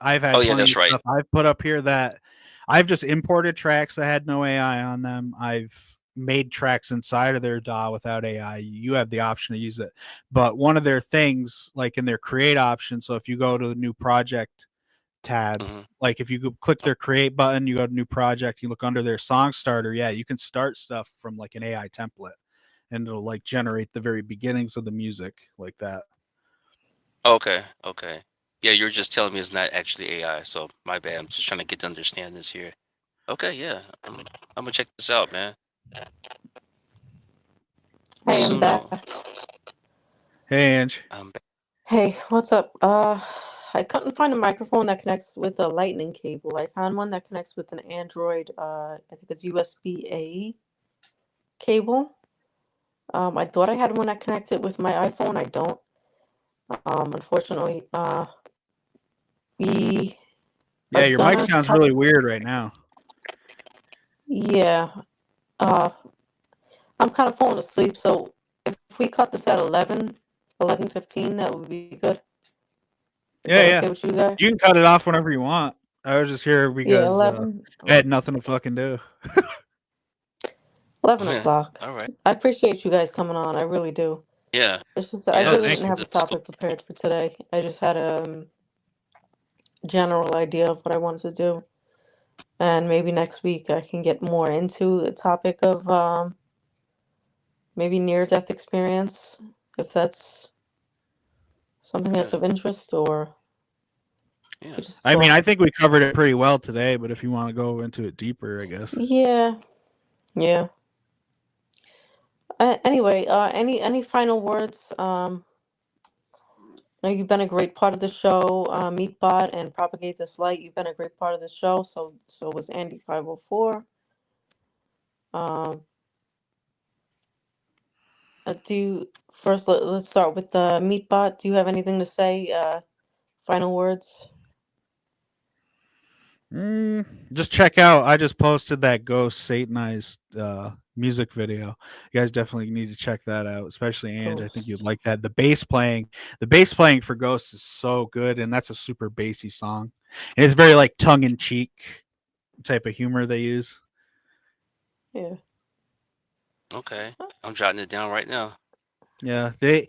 Speaker 5: I've
Speaker 4: Oh
Speaker 5: had
Speaker 4: yeah,
Speaker 5: plenty
Speaker 4: that's
Speaker 5: of
Speaker 4: right.
Speaker 5: stuff I've put up here that I've just imported tracks that had no AI on them. I've made tracks inside of their DAW without AI. You have the option to use it, but one of their things, like in their create option, so if you go to the new project tab,
Speaker 4: Mm-hmm.
Speaker 5: like if you click their create button, you go to new project, you look under their song starter. Yeah, you can start stuff from like an AI template and it'll like generate the very beginnings of the music like that.
Speaker 4: Okay, okay. Yeah, you're just telling me it's not actually AI, so my bad. I'm just trying to get to understand this here. Okay, yeah. I'm gonna check this out, man.
Speaker 2: Hey, I'm back.
Speaker 4: Suno.
Speaker 5: Hey, Ange.
Speaker 4: I'm back.
Speaker 2: Hey, what's up? I couldn't find a microphone that connects with a lightning cable. I found one that connects with an Android, I think it's USB-A cable. I thought I had one that connected with my iPhone. I don't. Unfortunately, we are
Speaker 5: Yeah, your mic
Speaker 2: gonna
Speaker 5: sounds
Speaker 2: cut.
Speaker 5: really weird right now.
Speaker 2: Yeah. Uh, I'm kind of falling asleep, so if we cut this at 11:15, that would be good. Is
Speaker 5: Yeah,
Speaker 2: that
Speaker 5: yeah.
Speaker 2: okay with you guys?
Speaker 5: You can cut it off whenever you want. I was just here
Speaker 2: Yeah,
Speaker 5: because I had nothing to fucking do.
Speaker 2: 11 o'clock.
Speaker 4: All right.
Speaker 2: I appreciate you guys coming on. I really do.
Speaker 4: Yeah.
Speaker 2: It's just that I
Speaker 4: Yeah,
Speaker 5: Oh,
Speaker 2: really
Speaker 5: thank
Speaker 2: didn't
Speaker 5: you.
Speaker 2: have a topic prepared for today. I just had a general idea of what I wanted to do. And maybe next week I can get more into the topic of maybe near-death experience, if that's something that's
Speaker 4: yeah,
Speaker 2: of interest, or we
Speaker 4: yeah.
Speaker 2: could just
Speaker 5: I mean, I
Speaker 2: talk.
Speaker 5: think we covered it pretty well today, but if you want to go into it deeper, I guess.
Speaker 2: Yeah, yeah. Anyway, any final words? I know you've been a great part of the show, Meatbot and Propagate This Light. You've been a great part of the show. So was Andy 504. Um, let's start with the Meatbot. Do you have anything to say? Final words.
Speaker 5: Just check out. I just posted that Ghost Satanized music video. You guys definitely need to check that out, especially Ange. I think you'd
Speaker 2: Ghost.
Speaker 5: like that. The bass playing for Ghost is so good, and that's a super bassy song. And it's very like tongue in cheek type of humor they use.
Speaker 2: Yeah.
Speaker 4: Okay. I'm jotting it down right now.
Speaker 5: Yeah, they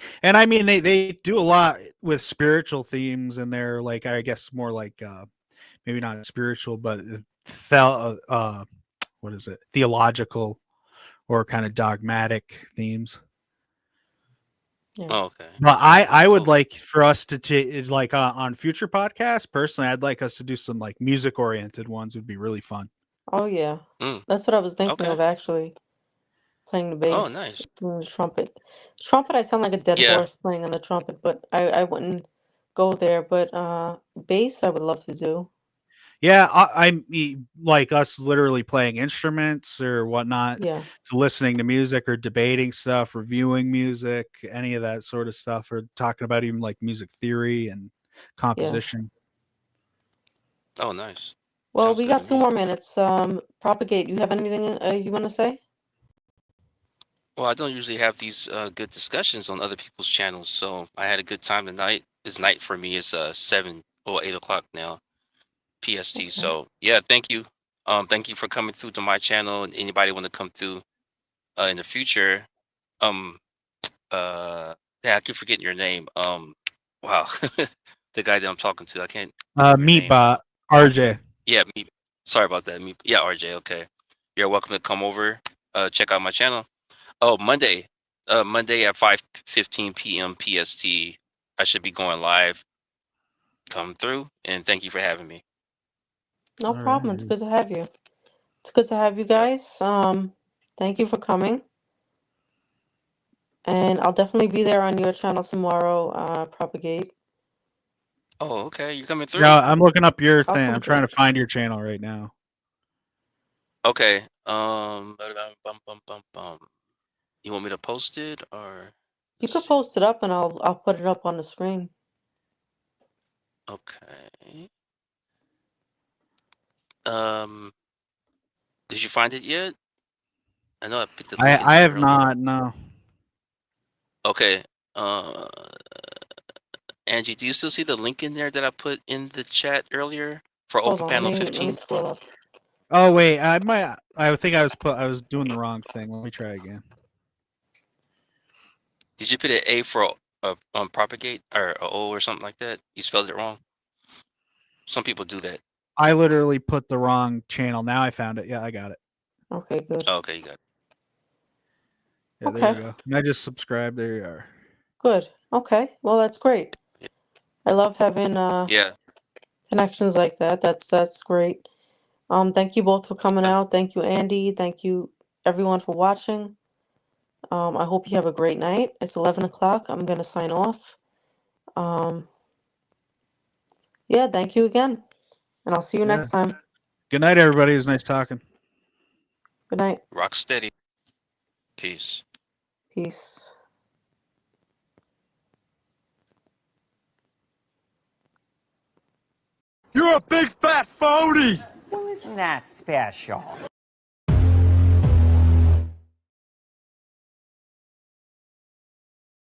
Speaker 5: do a lot with spiritual themes, and they're like I guess more like maybe not spiritual, but what is it, theological or kind of dogmatic themes.
Speaker 2: Yeah.
Speaker 4: Oh, okay.
Speaker 5: But I would
Speaker 4: Cool.
Speaker 5: like for us to like on future podcasts. Personally, I'd like us to do some like music oriented ones. Would be really fun.
Speaker 2: Oh yeah.
Speaker 4: Mm,
Speaker 2: That's what I was thinking
Speaker 4: okay.
Speaker 2: of actually. Playing the
Speaker 4: Oh,
Speaker 2: bass,
Speaker 4: nice.
Speaker 2: doing the trumpet. Trumpet, I sound like a dead
Speaker 4: Yeah.
Speaker 2: horse playing on the trumpet, but I wouldn't go there. But bass, I would love to do.
Speaker 5: Yeah, like us literally playing instruments or whatnot,
Speaker 2: Yeah,
Speaker 5: to listening to music or debating stuff, reviewing music, any of that sort of stuff, or talking about even like music theory and
Speaker 2: yeah.
Speaker 5: composition.
Speaker 4: Oh, nice.
Speaker 2: Well,
Speaker 4: Sounds
Speaker 2: we
Speaker 4: good to
Speaker 2: got two
Speaker 4: me.
Speaker 2: more minutes. Propagate. You have anything you want to say?
Speaker 4: Well, I don't usually have these good discussions on other people's channels, so I had a good time tonight. It's night for me. It's 7 or 8 o'clock now, PST.
Speaker 2: Okay.
Speaker 4: So yeah, thank you. Thank you for coming through to my channel. And anybody want to come through in the future? Um, yeah, I keep forgetting your name. Wow, the guy that I'm talking to, I can't think of your name.
Speaker 5: Meatbot RJ.
Speaker 4: Yeah, me. Sorry about that. Me. Yeah, RJ. Okay, you're welcome to come over. Check out my channel. Oh, Monday at 5:15 p.m. PST. I should be going live. Come through, and thank you for having me.
Speaker 2: No
Speaker 5: All
Speaker 2: problem. It's
Speaker 5: right.
Speaker 2: good to have you. It's good to have you
Speaker 4: Yep.
Speaker 2: guys. Thank you for coming, and I'll definitely be there on your channel tomorrow. Propagate.
Speaker 4: Oh, okay. You're coming through.
Speaker 5: Yeah, I'm looking up your
Speaker 2: I'll
Speaker 5: thing.
Speaker 2: come
Speaker 5: I'm trying
Speaker 2: through.
Speaker 5: to find your channel right now.
Speaker 4: Okay. You want me to post it or
Speaker 2: You
Speaker 4: let's
Speaker 2: could
Speaker 4: see.
Speaker 2: post it up, and I'll put it up on the screen.
Speaker 4: Okay. Um, did you find it yet? I know I put the link in
Speaker 5: I
Speaker 4: there
Speaker 5: have
Speaker 4: earlier.
Speaker 5: not. No.
Speaker 4: Okay. Angie, do you still see the link in there that I put in the chat earlier for
Speaker 2: Hold
Speaker 4: Open
Speaker 2: on. Let
Speaker 4: Panel
Speaker 2: me let me
Speaker 4: 15?
Speaker 2: scroll up.
Speaker 5: Oh wait, I might. I think I was doing the wrong thing. Let me try again.
Speaker 4: Did you put an A for propagate or a O or something like that? You spelled it wrong. Some people do that.
Speaker 5: I literally put the wrong channel. Now I found it. Yeah, I got it.
Speaker 2: Okay, good.
Speaker 4: Oh, okay, you got it.
Speaker 5: Yeah, there
Speaker 2: Okay,
Speaker 5: you go. And I just subscribed. There you are.
Speaker 2: good. Okay, well that's great. I love having
Speaker 4: Yeah.
Speaker 2: connections like that. That's great. Thank you both for coming out. Thank you, Andy. Thank you, everyone, for watching. I hope you have a great night. It's 11 o'clock. I'm gonna sign off. Yeah, thank you again, and I'll see you
Speaker 5: Yeah.
Speaker 2: next time.
Speaker 5: Good night, everybody. It was nice talking.
Speaker 2: Good night.
Speaker 4: Rock steady. Peace.
Speaker 2: Peace.
Speaker 7: You're a big fat phony!
Speaker 8: Well, isn't that special?